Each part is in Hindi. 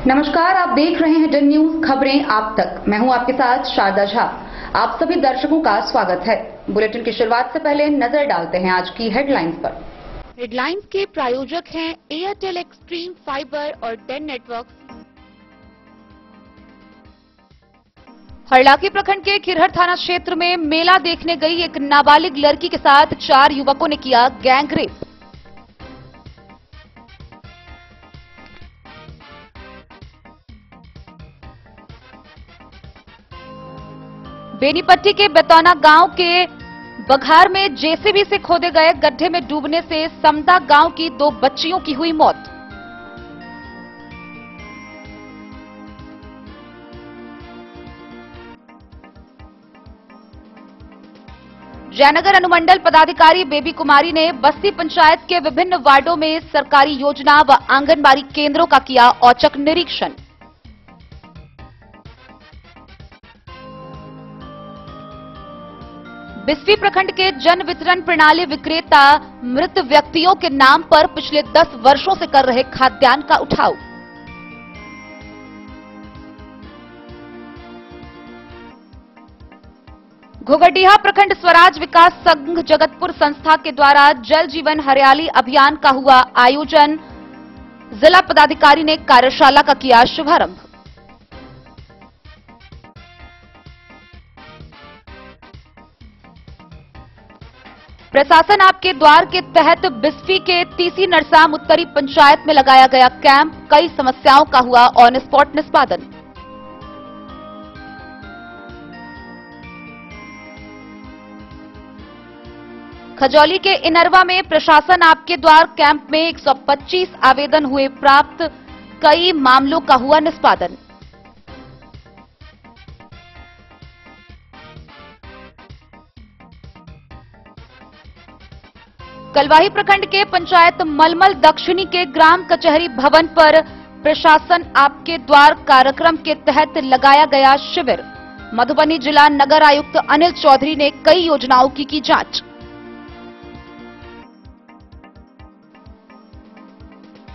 नमस्कार, आप देख रहे हैं डन न्यूज खबरें आप तक। मैं हूं आपके साथ शारदा झा। आप सभी दर्शकों का स्वागत है। बुलेटिन की शुरुआत से पहले नजर डालते हैं आज की हेडलाइंस पर। हेडलाइंस के प्रायोजक हैं एयरटेल एक्सट्रीम फाइबर और डेन नेटवर्क। हरलाखी प्रखंड के खिरहर थाना क्षेत्र में मेला देखने गई एक नाबालिग लड़की के साथ 4 युवकों ने किया गैंग रेप। बेनीपट्टी के बेतौना गांव के बघार में जेसीबी से खोदे गए गड्ढे में डूबने से समदा गांव की 2 बच्चियों की हुई मौत। जयनगर अनुमंडल पदाधिकारी बेबी कुमारी ने बस्ती पंचायत के विभिन्न वार्डों में सरकारी योजना व आंगनबाड़ी केंद्रों का किया औचक निरीक्षण। बिस्फी प्रखंड के जन वितरण प्रणाली विक्रेता मृत व्यक्तियों के नाम पर पिछले 10 वर्षों से कर रहे खाद्यान्न का उठाव। घोघरडीहा प्रखंड स्वराज विकास संघ जगतपुर संस्था के द्वारा जल जीवन हरियाली अभियान का हुआ आयोजन। जिला पदाधिकारी ने कार्यशाला का किया शुभारंभ। प्रशासन आपके द्वार के तहत बिस्फी के तीसी नरसाम उत्तरी पंचायत में लगाया गया कैंप। कई समस्याओं का हुआ ऑन स्पॉट निष्पादन। खजौली के इनरवा में प्रशासन आपके द्वार कैंप में 125 आवेदन हुए प्राप्त। कई मामलों का हुआ निष्पादन। कलवाही प्रखंड के पंचायत मलमल दक्षिणी के ग्राम कचहरी भवन पर प्रशासन आपके द्वार कार्यक्रम के तहत लगाया गया शिविर। मधुबनी जिला नगर आयुक्त अनिल चौधरी ने कई योजनाओं की जांच।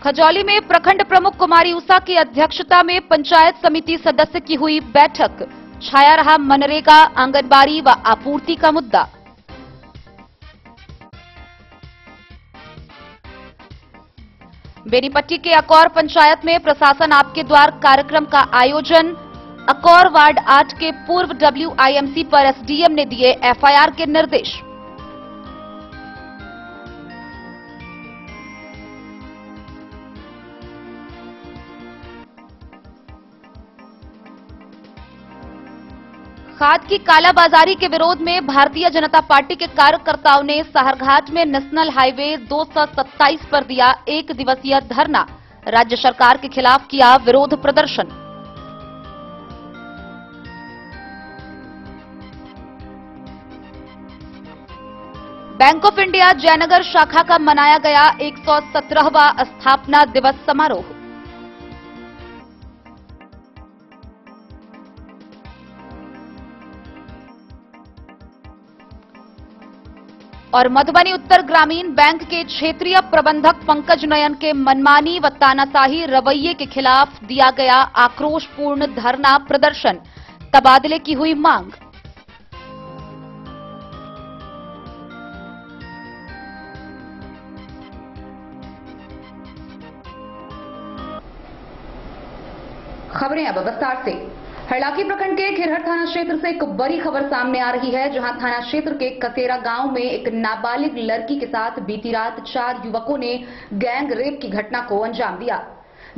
खजौली में प्रखंड प्रमुख कुमारी उषा की अध्यक्षता में पंचायत समिति सदस्य की हुई बैठक। छाया रहा मनरेगा, आंगनबाड़ी व आपूर्ति का मुद्दा। बेनीपट्टी के अकौर पंचायत में प्रशासन आपके द्वार कार्यक्रम का आयोजन। अकौर वार्ड 8 के पूर्व WIMC पर SDM ने दिए FIR के निर्देश। खाद की कालाबाजारी के विरोध में भारतीय जनता पार्टी के कार्यकर्ताओं ने साहरघाट में नेशनल हाईवे 227 पर दिया 1 दिवसीय धरना। राज्य सरकार के खिलाफ किया विरोध प्रदर्शन। बैंक ऑफ इंडिया जयनगर शाखा का मनाया गया 117वां स्थापना दिवस समारोह। और मधुबनी उत्तर ग्रामीण बैंक के क्षेत्रीय प्रबंधक पंकज नयन के मनमानी व तानाशाही रवैये के खिलाफ दिया गया आक्रोशपूर्ण धरना प्रदर्शन। तबादले की हुई मांग। खबरें अब विस्तार से। हरलाखी प्रखंड के खिरहर थाना क्षेत्र से एक बड़ी खबर सामने आ रही है, जहां थाना क्षेत्र के कसेरा गांव में एक नाबालिग लड़की के साथ बीती रात 4 युवकों ने गैंग रेप की घटना को अंजाम दिया।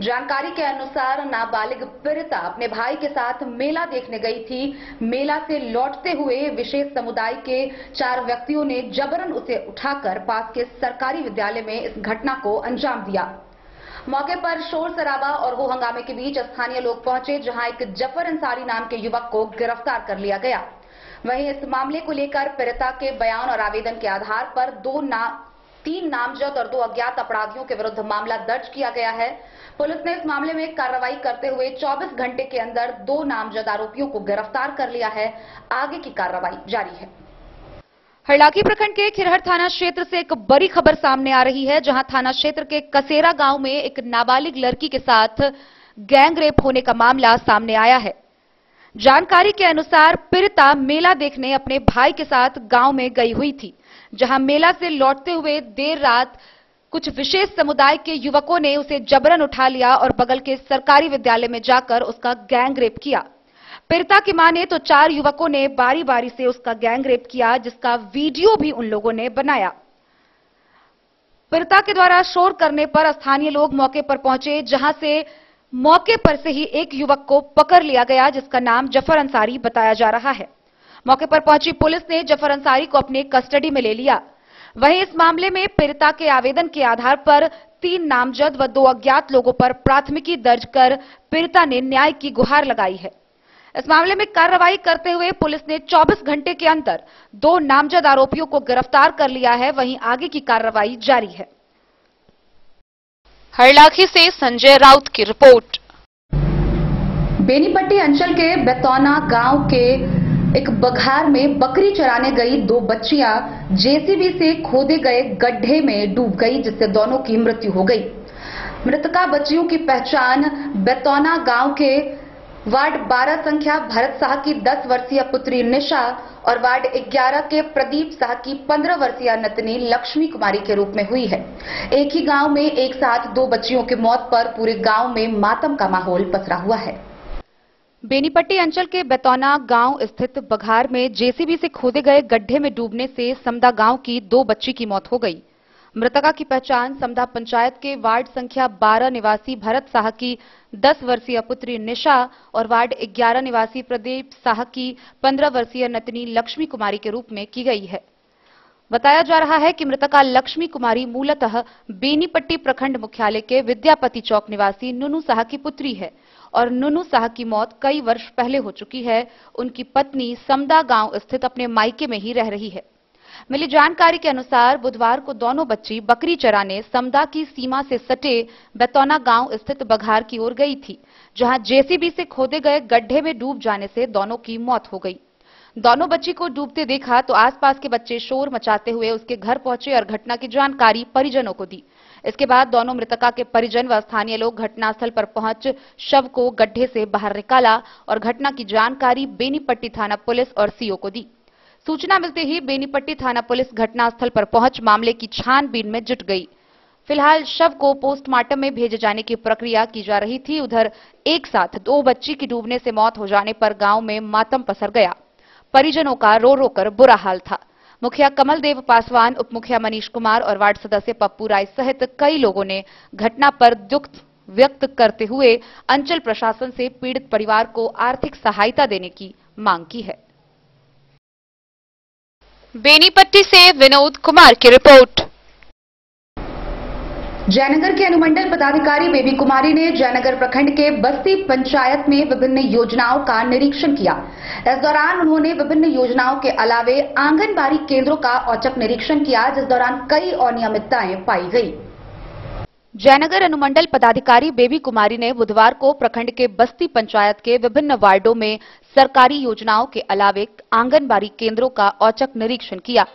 जानकारी के अनुसार नाबालिग पीड़िता अपने भाई के साथ मेला देखने गई थी। मेला से लौटते हुए विशेष समुदाय के 4 व्यक्तियों ने जबरन उसे उठाकर पास के सरकारी विद्यालय में इस घटना को अंजाम दिया। मौके पर शोर शराबा और हो हंगामे के बीच स्थानीय लोग पहुंचे, जहां एक जफर अंसारी नाम के युवक को गिरफ्तार कर लिया गया। वहीं इस मामले को लेकर पीड़िता के बयान और आवेदन के आधार पर 3 नामजद और 2 अज्ञात अपराधियों के विरुद्ध मामला दर्ज किया गया है। पुलिस ने इस मामले में कार्रवाई करते हुए 24 घंटे के अंदर 2 नामजद आरोपियों को गिरफ्तार कर लिया है। आगे की कार्रवाई जारी है। हरलाखी प्रखंड के खिरहर थाना क्षेत्र से एक बड़ी खबर सामने आ रही है, जहां थाना क्षेत्र के कसेरा गांव में एक नाबालिग लड़की के साथ गैंग रेप होने का मामला सामने आया है। जानकारी के अनुसार पीड़िता मेला देखने अपने भाई के साथ गांव में गई हुई थी, जहां मेला से लौटते हुए देर रात कुछ विशेष समुदाय के युवकों ने उसे जबरन उठा लिया और बगल के सरकारी विद्यालय में जाकर उसका गैंग रेप किया। पीड़िता की माने तो 4 युवकों ने बारी बारी से उसका गैंग रेप किया, जिसका वीडियो भी उन लोगों ने बनाया। पीड़िता के द्वारा शोर करने पर स्थानीय लोग मौके पर पहुंचे, जहां से मौके पर से ही एक युवक को पकड़ लिया गया, जिसका नाम जफर अंसारी बताया जा रहा है। मौके पर पहुंची पुलिस ने जफर अंसारी को अपने कस्टडी में ले लिया। वहीं इस मामले में पीड़िता के आवेदन के आधार पर 3 नामजद व 2 अज्ञात लोगों पर प्राथमिकी दर्ज कर पीड़िता ने न्याय की गुहार लगाई है। इस मामले में कार्रवाई करते हुए पुलिस ने 24 घंटे के अंदर 2 नामजद आरोपियों को गिरफ्तार कर लिया है। वहीं आगे की कार्रवाई जारी है। हरलाखी से संजय राउत की रिपोर्ट। बेनीपट्टी अंचल के बेतौना गांव के एक बघार में बकरी चराने गई 2 बच्चियां जेसीबी से खोदे गए गड्ढे में डूब गई, जिससे दोनों की मृत्यु हो गई। मृतका बच्चियों की पहचान बेतौना गांव के वार्ड 12 संख्या भरत शाह की 10 वर्षीय पुत्री निशा और वार्ड 11 के प्रदीप शाह की 15 वर्षीय नतनी लक्ष्मी कुमारी के रूप में हुई है। एक ही गांव में एक साथ 2 बच्चियों की मौत पर पूरे गांव में मातम का माहौल पसरा हुआ है। बेनीपट्टी अंचल के बेतौना गांव स्थित बघार में जेसीबी से खोदे गए गड्ढे में डूबने से समदा गांव की 2 बच्ची की मौत हो गई। मृतका की पहचान समदा पंचायत के वार्ड संख्या 12 निवासी भरत शाह की 10 वर्षीय पुत्री निशा और वार्ड 11 निवासी प्रदीप शाह की 15 वर्षीय नतनी लक्ष्मी कुमारी के रूप में की गई है। बताया जा रहा है कि मृतका लक्ष्मी कुमारी मूलतः बेनीपट्टी प्रखंड मुख्यालय के विद्यापति चौक निवासी नुनू शाह की पुत्री है और नुनू शाह की मौत कई वर्ष पहले हो चुकी है। उनकी पत्नी समदा गांव स्थित अपने मायके में ही रह रही है। मिली जानकारी के अनुसार बुधवार को दोनों बच्ची बकरी चराने समदा की सीमा से सटे बेतौना गांव स्थित बघार की ओर गई थी, जहां जेसीबी से खोदे गए गड्ढे में डूब जाने से दोनों की मौत हो गई। दोनों बच्ची को डूबते देखा तो आसपास के बच्चे शोर मचाते हुए उसके घर पहुंचे और घटना की जानकारी परिजनों को दी। इसके बाद दोनों मृतका के परिजन व स्थानीय लोग घटनास्थल पर पहुंच शव को गड्ढे से बाहर निकाला और घटना की जानकारी बेनीपट्टी थाना पुलिस और सीओ को दी। सूचना मिलते ही बेनीपट्टी थाना पुलिस घटनास्थल पर पहुंच मामले की छानबीन में जुट गई। फिलहाल शव को पोस्टमार्टम में भेजे जाने की प्रक्रिया की जा रही थी। उधर एक साथ 2 बच्ची की डूबने से मौत हो जाने पर गांव में मातम पसर गया। परिजनों का रो रो कर बुरा हाल था। मुखिया कमल देव पासवान, उप मुखिया मनीष कुमार और वार्ड सदस्य पप्पू राय सहित कई लोगों ने घटना पर दुख व्यक्त करते हुए अंचल प्रशासन से पीड़ित परिवार को आर्थिक सहायता देने की मांग की है। बेनीपट्टी से विनोद कुमार की रिपोर्ट। जयनगर के अनुमंडल पदाधिकारी बेबी कुमारी ने जयनगर प्रखंड के बस्ती पंचायत में विभिन्न योजनाओं का निरीक्षण किया। इस दौरान उन्होंने विभिन्न योजनाओं के अलावे आंगनबाड़ी केंद्रों का औचक निरीक्षण किया, जिस दौरान कई अनियमितताएं पाई गई। जयनगर अनुमंडल पदाधिकारी बेबी कुमारी ने बुधवार को प्रखंड के बस्ती पंचायत के विभिन्न वार्डों में सरकारी योजनाओं के अलावे आंगनबाड़ी केंद्रों का औचक निरीक्षण किया।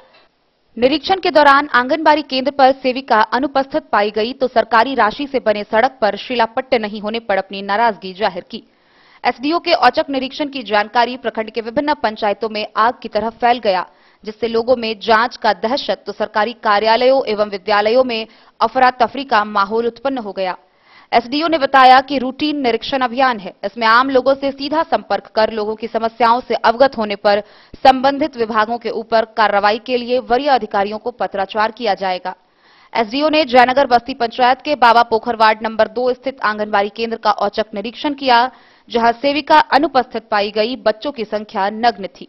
निरीक्षण के दौरान आंगनबाड़ी केंद्र पर सेविका अनुपस्थित पाई गई तो सरकारी राशि से बने सड़क पर शिलापट्ट नहीं होने पर अपनी नाराजगी जाहिर की। एसडीओ के औचक निरीक्षण की जानकारी प्रखंड के विभिन्न पंचायतों में आग की तरह फैल गया, जिससे लोगों में जांच का दहशत तो सरकारी कार्यालयों एवं विद्यालयों में अफरा तफरी का माहौल उत्पन्न हो गया। एसडीओ ने बताया कि रूटीन निरीक्षण अभियान है। इसमें आम लोगों से सीधा संपर्क कर लोगों की समस्याओं से अवगत होने पर संबंधित विभागों के ऊपर कार्रवाई के लिए वरीय अधिकारियों को पत्राचार किया जाएगा। एसडीओ ने जयनगर बस्ती पंचायत के बाबा पोखर वार्ड नंबर 2 स्थित आंगनबाड़ी केंद्र का औचक निरीक्षण किया, जहां सेविका अनुपस्थित पाई गई। बच्चों की संख्या नग्न थी।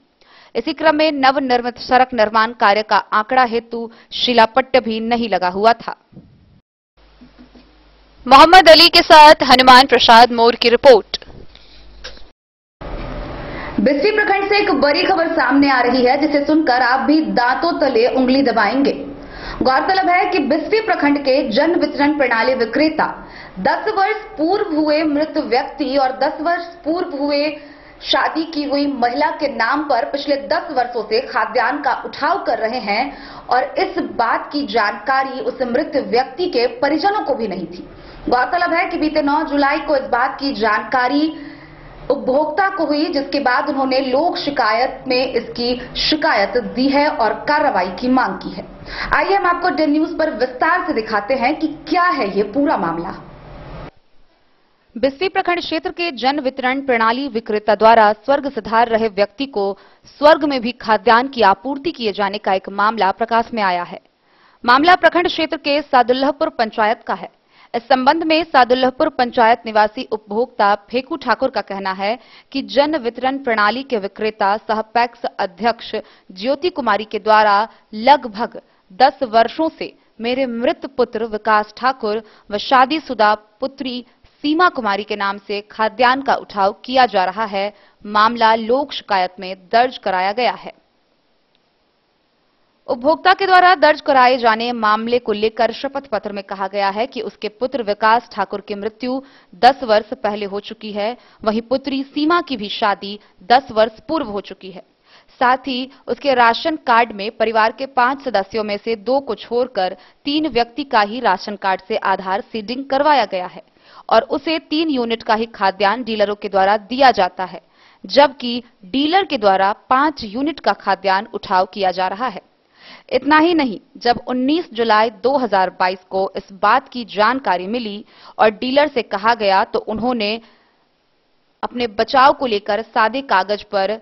इसी क्रम में नवनिर्मित सड़क निर्माण कार्य का आंकड़ा हेतु शिलापट्ट भी नहीं लगा हुआ था। मोहम्मद अली के साथ हनुमान प्रसाद मोर की रिपोर्ट। बिस्फी प्रखंड से एक बड़ी खबर सामने आ रही है, जिसे सुनकर आप भी दांतों तले उंगली दबाएंगे। गौरतलब है कि बिस्फी प्रखंड के जन वितरण प्रणाली विक्रेता 10 वर्ष पूर्व हुए मृत व्यक्ति और 10 वर्ष पूर्व हुए शादी की हुई महिला के नाम पर पिछले 10 वर्षों से खाद्यान्न का उठाव कर रहे हैं और इस बात की जानकारी उस मृत व्यक्ति के परिजनों को भी नहीं थी। गौरतलब है कि बीते 9 जुलाई को इस बात की जानकारी उपभोक्ता को हुई, जिसके बाद उन्होंने लोक शिकायत में इसकी शिकायत दी है और कार्रवाई की मांग की है। आइए हम आपको डे न्यूज पर विस्तार से दिखाते हैं कि क्या है ये पूरा मामला। बिस्फी प्रखंड क्षेत्र के जन वितरण प्रणाली विक्रेता द्वारा स्वर्ग सिधार रहे व्यक्ति को स्वर्ग में भी खाद्यान्न की आपूर्ति किए जाने का एक मामला प्रकाश में आया है। मामला प्रखंड क्षेत्र के सादुल्लाहपुर पंचायत का है। इस संबंध में सादुल्लाहपुर पंचायत निवासी उपभोक्ता फेकू ठाकुर का कहना है कि जन वितरण प्रणाली के विक्रेता सह पैक्स अध्यक्ष ज्योति कुमारी के द्वारा लगभग 10 वर्षों से मेरे मृत पुत्र विकास ठाकुर व शादीशुदा पुत्री सीमा कुमारी के नाम से खाद्यान्न का उठाव किया जा रहा है। मामला लोक शिकायत में दर्ज कराया गया है। उपभोक्ता के द्वारा दर्ज कराए जाने मामले को लेकर शपथ पत्र में कहा गया है कि उसके पुत्र विकास ठाकुर की मृत्यु 10 वर्ष पहले हो चुकी है, वहीं पुत्री सीमा की भी शादी 10 वर्ष पूर्व हो चुकी है। साथ ही उसके राशन कार्ड में परिवार के 5 सदस्यों में से 2 को छोड़कर 3 व्यक्ति का ही राशन कार्ड से आधार सीडिंग करवाया गया है और उसे 3 यूनिट का ही खाद्यान्न डीलरों के द्वारा दिया जाता है, जबकि डीलर के द्वारा 5 यूनिट का खाद्यान्न उठाव किया जा रहा है। इतना ही नहीं, जब 19 जुलाई 2022 को इस बात की जानकारी मिली और डीलर से कहा गया तो उन्होंने अपने बचाव को लेकर सादे कागज पर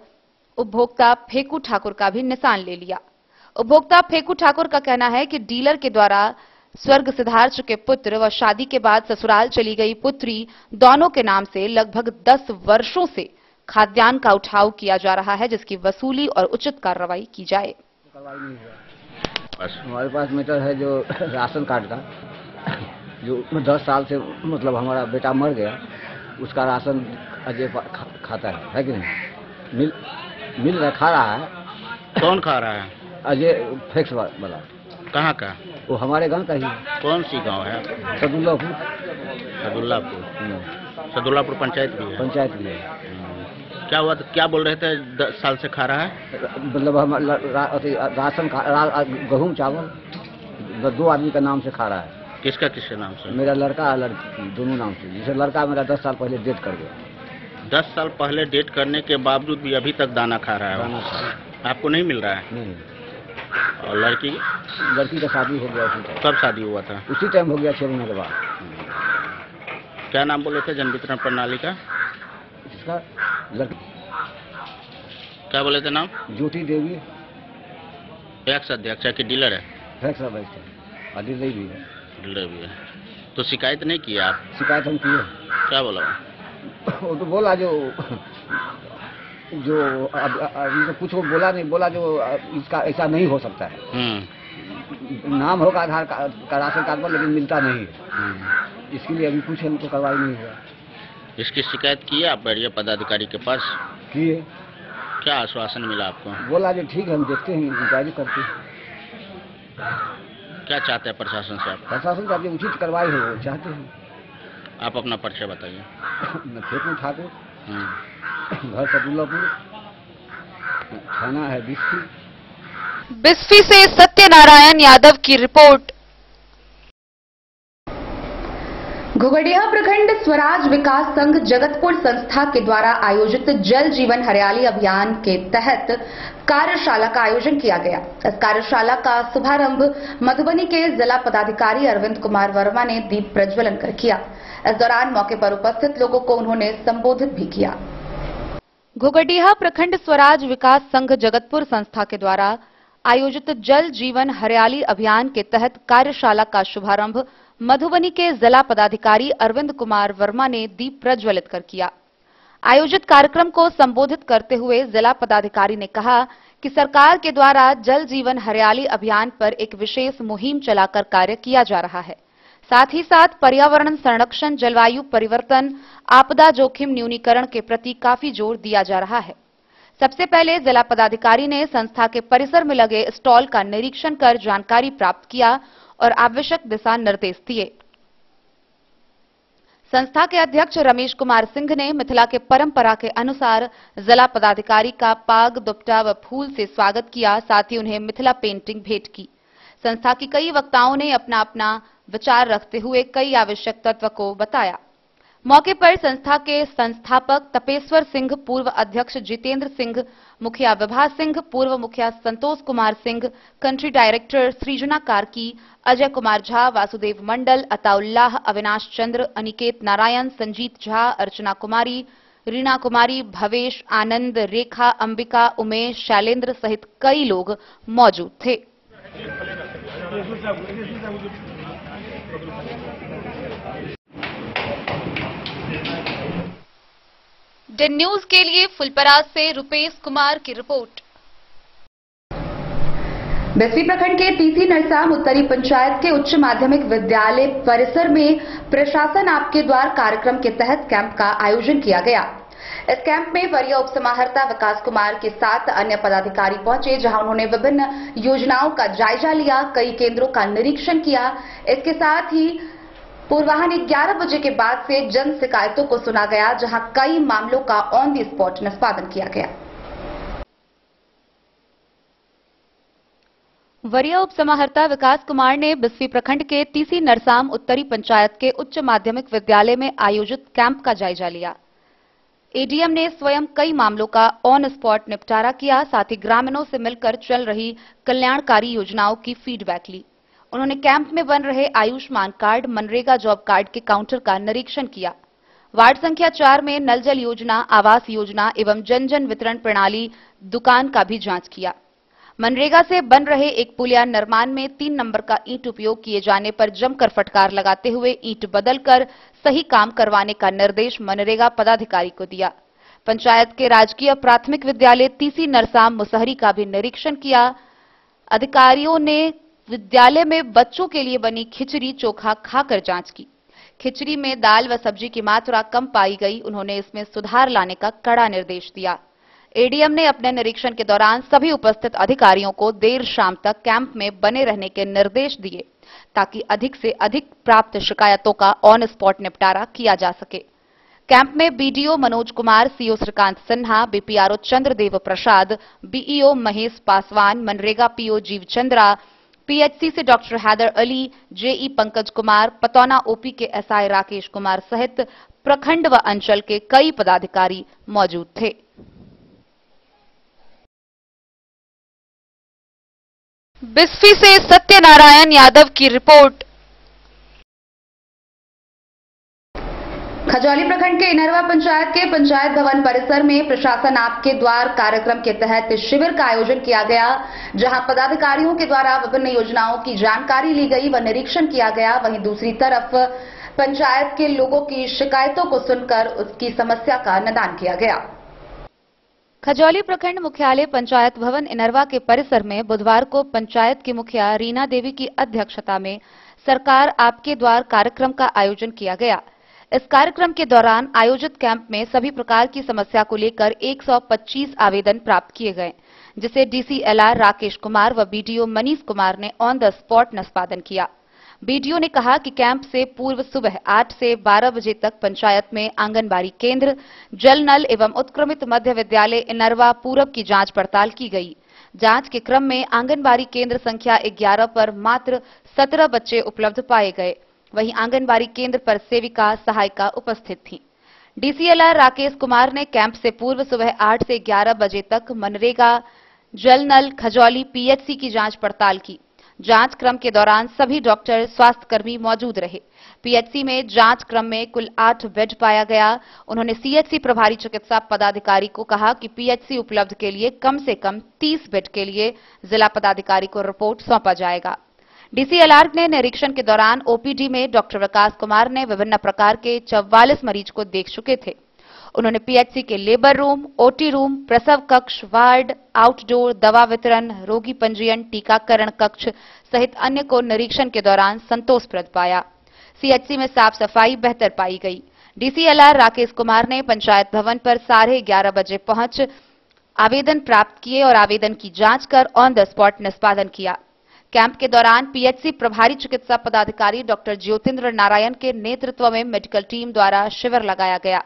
उपभोक्ता फेकू ठाकुर का भी निशान ले लिया। उपभोक्ता फेकू ठाकुर का कहना है कि डीलर के द्वारा स्वर्ग सिधार चुके पुत्र व शादी के बाद ससुराल चली गई पुत्री दोनों के नाम से लगभग 10 वर्षों से खाद्यान्न का उठाव किया जा रहा है, जिसकी वसूली और उचित कार्रवाई की जाए। हमारे पास मीटर है जो राशन कार्ड का, जो 10 साल से मतलब हमारा बेटा मर गया, उसका राशन अजय खाता है कि नहीं? मिल रहा, खा रहा है। कौन खा रहा है? अजय फैक्स वाला। कहाँ का? वो हमारे गांव का ही है। कौन सी गांव है? सदुल्लापुर। सदुल्लापुर पंचायत भी है। पंचायत भी है। क्या हुआ? क्या बोल रहे थे 10 साल से खा रहा है? मतलब हम राशन गेहूँ चावल 2 आदमी का नाम से खा रहा है। किसका किसके नाम से? मेरा लड़का और लड़की दोनों नाम से। जैसे लड़का मेरा 10 साल पहले डेट कर गया। 10 साल पहले डेट करने के बावजूद भी अभी तक दाना खा रहा है। दाना खा रहा है। आपको नहीं मिल रहा है? नहीं। और लड़की का शादी हो गया उसी टाइम। कब शादी हुआ था? उसी टाइम हो गया, 6 महीने के बाद। क्या नाम बोले थे जन वितरण प्रणाली का? इसका लड़की क्या बोले थे नाम? ज्योति देवी। पैक्स अध्यक्ष है कि डीलर है? पैक्स अध्यक्ष है, डीलर भी है। डीलर भी है। तो शिकायत नहीं की आप? शिकायत हम किए। क्या बोला? वो तो बोला जो अभी तो कुछ वो बोला नहीं, बोला जो इसका ऐसा नहीं हो सकता है। नाम होगा आधार का राशन कार्ड पर, लेकिन मिलता नहीं है। इसके लिए अभी कुछ हमको कार्रवाई नहीं हुआ। इसकी शिकायत की है आप बढ़िया पदाधिकारी के पास? किए। क्या आश्वासन मिला आपको? बोला जो ठीक है, हम देखते हैं, इंक्वायरी करते हैं। क्या चाहते हैं प्रशासन से आप? प्रशासन का जो उचित कार्रवाई हो चाहते हैं। आप अपना परिचय बताइए। फेकू ठाकुर, घर सदुल्लापुर, थाना है बिस्फी। बिस्फी से सत्यनारायण यादव की रिपोर्ट। घुघडिया प्रखंड स्वराज विकास संघ जगतपुर संस्था के द्वारा आयोजित जल जीवन हरियाली अभियान के तहत कार्यशाला का आयोजन किया गया। इस कार्यशाला का शुभारंभ मधुबनी के जिला पदाधिकारी अरविंद कुमार वर्मा ने दीप प्रज्वलन कर किया। इस दौरान मौके पर उपस्थित लोगों को उन्होंने संबोधित भी किया। घुघडिया प्रखंड स्वराज विकास संघ जगतपुर संस्था के द्वारा आयोजित जल जीवन हरियाली अभियान के तहत कार्यशाला का शुभारंभ मधुबनी के जिला पदाधिकारी अरविंद कुमार वर्मा ने दीप प्रज्वलित कर किया। आयोजित कार्यक्रम को संबोधित करते हुए जिला पदाधिकारी ने कहा कि सरकार के द्वारा जल जीवन हरियाली अभियान पर एक विशेष मुहिम चलाकर कार्य किया जा रहा है। साथ ही साथ पर्यावरण संरक्षण, जलवायु परिवर्तन, आपदा जोखिम न्यूनीकरण के प्रति काफी जोर दिया जा रहा है। सबसे पहले जिला पदाधिकारी ने संस्था के परिसर में लगे स्टॉल का निरीक्षण कर जानकारी प्राप्त किया और आवश्यक दिशा निर्देश दिए। संस्था के अध्यक्ष रमेश कुमार सिंह ने मिथिला के परंपरा के अनुसार जिला पदाधिकारी का पाग, दुपट्टा व फूल से स्वागत किया। साथ ही उन्हें मिथिला पेंटिंग भेंट की। संस्था की कई वक्ताओं ने अपना अपना विचार रखते हुए कई आवश्यक तत्व को बताया। मौके पर संस्था के संस्थापक तपेश्वर सिंह, पूर्व अध्यक्ष जितेंद्र सिंह, मुखिया विभा सिंह, पूर्व मुखिया संतोष कुमार सिंह, कंट्री डायरेक्टर सृजना कार्की, अजय कुमार झा, वासुदेव मंडल, अताउल्लाह, अविनाश चंद्र, अनिकेत नारायण, संजीत झा, अर्चना कुमारी, रीना कुमारी, भवेश, आनंद, रेखा, अंबिका, उमेश, शैलेंद्र सहित कई लोग मौजूद थे। डेन न्यूज के लिए फुलपरास से रुपेश कुमार की रिपोर्ट। बिस्फी प्रखंड के तीसी नरसाम उत्तरी पंचायत के उच्च माध्यमिक विद्यालय परिसर में प्रशासन आपके द्वार कार्यक्रम के तहत कैंप का आयोजन किया गया। इस कैंप में वरीय उपसमाहर्ता विकास कुमार के साथ अन्य पदाधिकारी पहुंचे, जहां उन्होंने विभिन्न योजनाओं का जायजा लिया, कई केंद्रों का निरीक्षण किया। इसके साथ ही पूर्वाह्न 11 बजे के बाद से जन शिकायतों को सुना गया, जहां कई मामलों का ऑन द स्पॉट निष्पादन किया गया। वरीय उपसमाहर्ता विकास कुमार ने बिस्फी प्रखंड के तीसी नरसाम उत्तरी पंचायत के उच्च माध्यमिक विद्यालय में आयोजित कैंप का जायजा लिया। एडीएम ने स्वयं कई मामलों का ऑन स्पॉट निपटारा किया, साथ ही ग्रामीणों से मिलकर चल रही कल्याणकारी योजनाओं की फीडबैक ली। उन्होंने कैंप में बन रहे Ayushman card, MNREGA job card के काउंटर का निरीक्षण किया। वार्ड संख्या 4 में नल जल योजना, आवास योजना एवं जन जन वितरण प्रणाली दुकान का भी जांच किया। मनरेगा से बन रहे एक पुलिया निर्माण में 3 नंबर का ईंट उपयोग किए जाने पर जमकर फटकार लगाते हुए ईंट बदलकर सही काम करवाने का निर्देश मनरेगा पदाधिकारी को दिया। पंचायत के राजकीय प्राथमिक विद्यालय तीसी नरसाम मुसहरी का भी निरीक्षण किया। अधिकारियों ने विद्यालय में बच्चों के लिए बनी खिचड़ी चोखा खाकर जांच की। खिचड़ी में दाल व सब्जी की मात्रा कम पाई गई। उन्होंने इसमें सुधार लाने का कड़ा निर्देश दिया। एडीएम ने अपने निरीक्षण के दौरान सभी उपस्थित अधिकारियों को देर शाम तक कैंप में बने रहने के निर्देश दिए, ताकि अधिक से अधिक प्राप्त शिकायतों का ऑन स्पॉट निपटारा किया जा सके। कैंप में BDO Manoj Kumar, CO Shrikant Sinha, BPRO Chandradev Prasad, BEO Mahesh Paswan, MNREGA PO Jeev Chandra, PHC से doctor Haider Ali, JE Pankaj Kumar, Pataona OP के एसआई राकेश कुमार सहित प्रखंड व अंचल के कई पदाधिकारी मौजूद थे। बिस्फी से सत्यनारायण यादव की रिपोर्ट। खजौली प्रखंड के इनरवा पंचायत के पंचायत भवन परिसर में प्रशासन आपके द्वार कार्यक्रम के तहत शिविर का आयोजन किया गया, जहां पदाधिकारियों के द्वारा विभिन्न योजनाओं की जानकारी ली गई व निरीक्षण किया गया। वहीं दूसरी तरफ पंचायत के लोगों की शिकायतों को सुनकर उसकी समस्या का निदान किया गया। खजौली प्रखंड मुख्यालय पंचायत भवन इनरवा के परिसर में बुधवार को पंचायत की मुखिया रीना देवी की अध्यक्षता में सरकार आपके द्वार कार्यक्रम का आयोजन किया गया। इस कार्यक्रम के दौरान आयोजित कैंप में सभी प्रकार की समस्या को लेकर 125 आवेदन प्राप्त किए गए, जिसे डीसीएलआर राकेश कुमार व बीडीओ मनीष कुमार ने ऑन द स्पॉट निष्पादन किया। बीडीओ ने कहा कि कैंप से पूर्व सुबह 8 से 12 बजे तक पंचायत में आंगनबाड़ी केंद्र, जल नल एवं उत्क्रमित मध्य विद्यालय इनरवा पूरब की जांच पड़ताल की गई। जांच के क्रम में आंगनबाड़ी केंद्र संख्या 11 पर मात्र 17 बच्चे उपलब्ध पाए गए। वहीं आंगनबाड़ी केंद्र पर सेविका, सहायिका उपस्थित थीं। डीसीएलआर राकेश कुमार ने कैंप से पूर्व सुबह 8 से 11 बजे तक मनरेगा, जल नल, खजौली पीएचसी की जांच पड़ताल की। जांच क्रम के दौरान सभी डॉक्टर, स्वास्थ्यकर्मी मौजूद रहे। पीएचसी में जांच क्रम में कुल 8 बेड पाया गया। उन्होंने सीएचसी प्रभारी चिकित्सा पदाधिकारी को कहा कि पीएचसी उपलब्ध के लिए कम से कम 30 बेड के लिए जिला पदाधिकारी को रिपोर्ट सौंपा जाएगा। डीसीएलआर ने निरीक्षण के दौरान ओपीडी में डॉक्टर विकास कुमार ने विभिन्न प्रकार के 44 मरीज को देख चुके थे। उन्होंने पीएचसी के लेबर रूम, ओटी रूम, प्रसव कक्ष, वार्ड, आउटडोर, दवा वितरण, रोगी पंजीयन, टीकाकरण कक्ष सहित अन्य को निरीक्षण के दौरान संतोषप्रद पाया। सीएचसी में साफ सफाई बेहतर पाई गई। डीसीएलआर राकेश कुमार ने पंचायत भवन पर 11:30 बजे पहुंच आवेदन प्राप्त किए और आवेदन की जांच कर ऑन द स्पॉट निष्पादन किया। कैंप के दौरान पीएचसी प्रभारी चिकित्सा पदाधिकारी डॉक्टर ज्योतिंद्र नारायण के नेतृत्व में मेडिकल टीम द्वारा शिविर लगाया गया।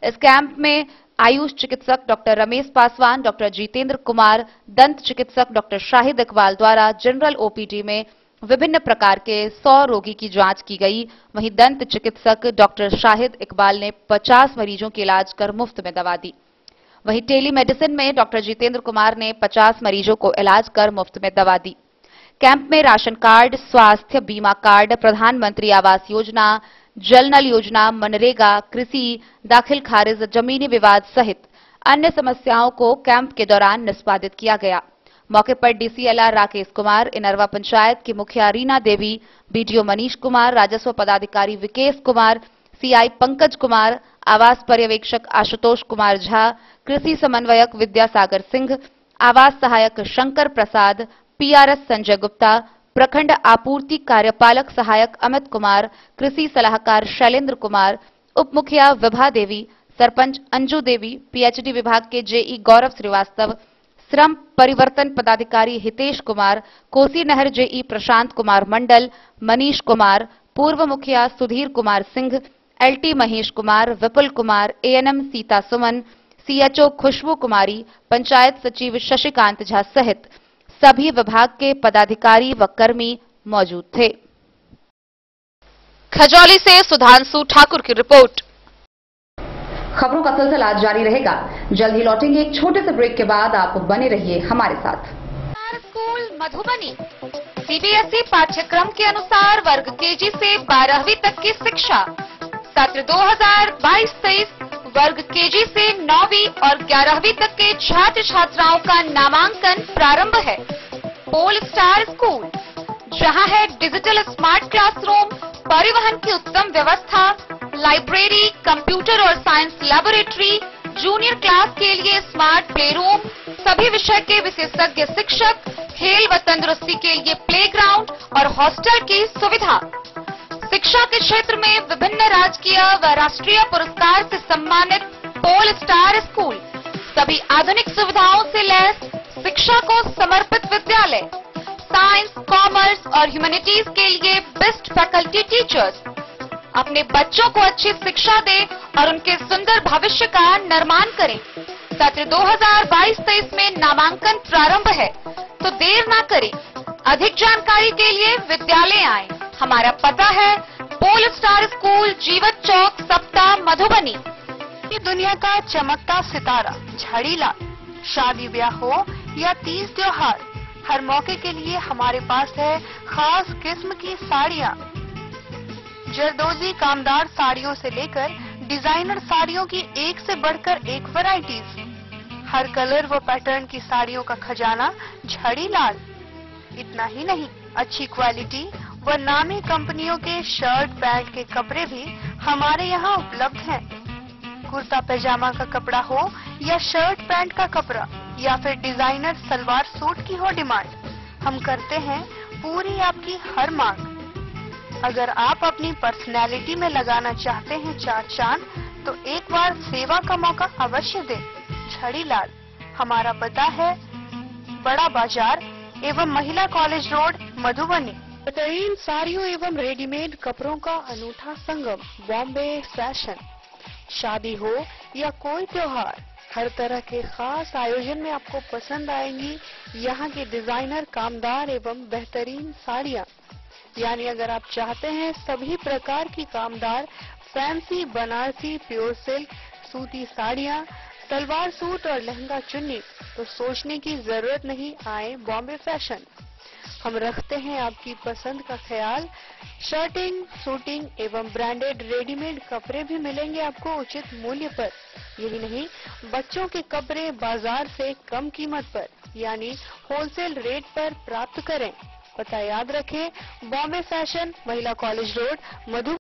इस कैंप में आयुष चिकित्सक डॉक्टर रमेश पासवान, डॉक्टर जितेंद्र कुमार, दंत चिकित्सक डॉक्टर शाहिद इकबाल द्वारा जनरल ओपीडी में विभिन्न प्रकार के 100 रोगी की जांच की गई। वहीं दंत चिकित्सक डॉक्टर शाहिद इकबाल ने 50 मरीजों की इलाज कर मुफ्त में दवा दी। वहीं टेली मेडिसिन में डॉक्टर जितेंद्र कुमार ने 50 मरीजों को इलाज कर मुफ्त में दवा दी। कैंप में राशन कार्ड, स्वास्थ्य बीमा कार्ड, प्रधानमंत्री आवास योजना, जल नल योजना, मनरेगा, कृषि, दाखिल खारिज, जमीनी विवाद सहित अन्य समस्याओं को कैंप के दौरान निष्पादित किया गया। मौके पर डीसीएलआर राकेश कुमार, इनरवा पंचायत की मुखिया रीना देवी, बीडीओ मनीष कुमार, राजस्व पदाधिकारी विकेश कुमार, सीआई पंकज कुमार, आवास पर्यवेक्षक आशुतोष कुमार झा, कृषि समन्वयक विद्यासागर सिंह, आवास सहायक शंकर प्रसाद, पीआरएस संजय गुप्ता, प्रखंड आपूर्ति कार्यपालक सहायक अमित कुमार, कृषि सलाहकार शैलेंद्र कुमार, उप मुखिया विभा देवी, सरपंच अंजू देवी, पीएचडी विभाग के जेई गौरव श्रीवास्तव, श्रम परिवर्तन पदाधिकारी हितेश कुमार, कोसी नहर जेई प्रशांत कुमार मंडल, मनीष कुमार, पूर्व मुखिया सुधीर कुमार सिंह, एलटी महेश कुमार, विपुल कुमार, एएनएम सीता सुमन, सीएचओ खुशबू कुमारी, पंचायत सचिव शशिकांत झा सहित सभी विभाग के पदाधिकारी व कर्मी मौजूद थे। खजौली से सुधांशु ठाकुर की रिपोर्ट। खबरों का सिलसिला जारी रहेगा। जल्द ही लौटेंगे एक छोटे से ब्रेक के बाद। आप बने रहिए हमारे साथ। स्कूल मधुबनी सीबीएसई पाठ्यक्रम के अनुसार वर्ग केजी से 12वीं तक की शिक्षा। सत्र 2022-23 वर्ग केजी से 9वीं और 11वीं तक के छात्र छात्राओं का नामांकन प्रारंभ है। पोल स्टार स्कूल, जहां है डिजिटल स्मार्ट क्लासरूम, परिवहन की उत्तम व्यवस्था, लाइब्रेरी, कंप्यूटर और साइंस लैबोरेटरी, जूनियर क्लास के लिए स्मार्ट प्ले रूम, सभी विषय के विशेषज्ञ शिक्षक, खेल व तंदुरुस्ती के लिए प्लेग्राउंड और हॉस्टल की सुविधा। शिक्षा के क्षेत्र में विभिन्न राजकीय व राष्ट्रीय पुरस्कार से सम्मानित पोल स्टार स्कूल, सभी आधुनिक सुविधाओं से लैस, शिक्षा को समर्पित विद्यालय, साइंस, कॉमर्स और ह्यूमैनिटीज के लिए बेस्ट फैकल्टी टीचर्स। अपने बच्चों को अच्छी शिक्षा दें और उनके सुंदर भविष्य का निर्माण करें। सत्र 2022-23 में नामांकन प्रारंभ है, तो देर ना करें। अधिक जानकारी के लिए विद्यालय आएं। हमारा पता है पोल स्टार स्कूल, जीवत चौक, सप्ताह, मधुबनी। ये दुनिया का चमकता सितारा झाड़ीलाल। शादी ब्याह हो या तीज त्योहार, हर मौके के लिए हमारे पास है खास किस्म की साड़ियाँ। जरदोजी कामदार साड़ियों से लेकर डिजाइनर साड़ियों की एक से बढ़कर एक वैरायटीज। हर कलर व पैटर्न की साड़ियों का खजाना झाड़ीलाल। इतना ही नहीं, अच्छी क्वालिटी व नामी कंपनियों के शर्ट पैंट के कपड़े भी हमारे यहाँ उपलब्ध हैं। कुर्ता पैजामा का कपड़ा हो या शर्ट पैंट का कपड़ा या फिर डिजाइनर सलवार सूट की हो डिमांड, हम करते हैं पूरी आपकी हर मांग। अगर आप अपनी पर्सनैलिटी में लगाना चाहते हैं चार चांद, तो एक बार सेवा का मौका अवश्य दें। झाड़ीलाल, हमारा पता है बड़ा बाजार एवं महिला कॉलेज रोड, मधुबनी। बेहतरीन साड़ियों एवं रेडीमेड कपड़ों का अनूठा संगम, बॉम्बे फैशन। शादी हो या कोई त्योहार, हर तरह के खास आयोजन में आपको पसंद आएंगी यहाँ की डिजाइनर, कामदार एवं बेहतरीन साड़ियाँ। यानी अगर आप चाहते हैं सभी प्रकार की कामदार, फैंसी, बनारसी, प्योर सिल्क, सूती साड़ियाँ, सलवार सूट और लहंगा चुन्नी, तो सोचने की जरूरत नहीं, आए बॉम्बे फैशन। हम रखते हैं आपकी पसंद का ख्याल। शर्टिंग, सूटिंग एवं ब्रांडेड रेडीमेड कपड़े भी मिलेंगे आपको उचित मूल्य पर। यही नहीं, बच्चों के कपड़े बाजार से कम कीमत पर यानी होलसेल रेट पर प्राप्त करें। पता याद रखें, बॉम्बे फैशन, महिला कॉलेज रोड, मधु।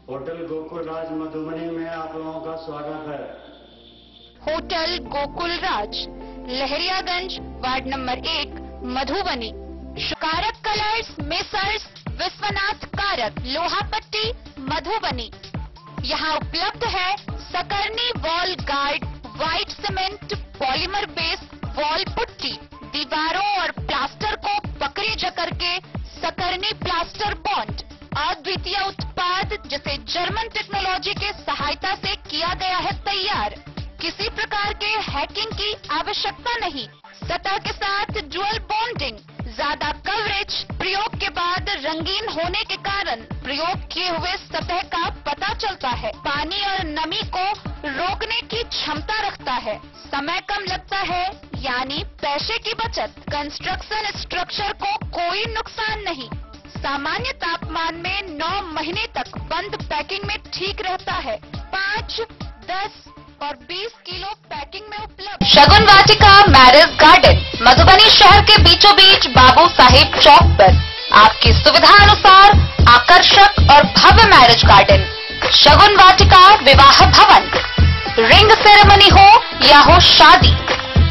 होटल गोकुल राज मधुबनी में आप लोगों का स्वागत है। होटल गोकुल राज, लहरियागंज, वार्ड नंबर 1, मधुबनी। कारक कलर्स, मेसर्स विश्वनाथ कारक, लोहापट्टी, मधुबनी। यहाँ उपलब्ध है सकरनी wall guard, white cement, polymer base wall putty. दीवारों और प्लास्टर को पकड़ी जकड़ के सकरनी प्लास्टर बॉन्ड, अद्वितीय उत्पाद जिसे जर्मन टेक्नोलॉजी के सहायता से किया गया है तैयार। किसी प्रकार के हैकिंग की आवश्यकता नहीं। सतह के साथ डुअल बॉन्डिंग, ज्यादा कवरेज, प्रयोग के बाद रंगीन होने के कारण प्रयोग किए हुए सतह का पता चलता है। पानी और नमी को रोकने की क्षमता रखता है। समय कम लगता है, यानी पैसे की बचत। कंस्ट्रक्शन स्ट्रक्चर को कोई नुकसान नहीं। सामान्य तापमान में 9 महीने तक बंद पैकिंग में ठीक रहता है। 5, 10 और 20 किलो पैकिंग में उपलब्ध। शगुन वाटिका मैरिज गार्डन, मधुबनी शहर के बीचों बीच बाबू साहिब चौक पर आपकी सुविधा अनुसार आकर्षक और भव्य मैरिज गार्डन। शगुन वाटिका विवाह भवन, रिंग सेरेमनी हो या हो शादी,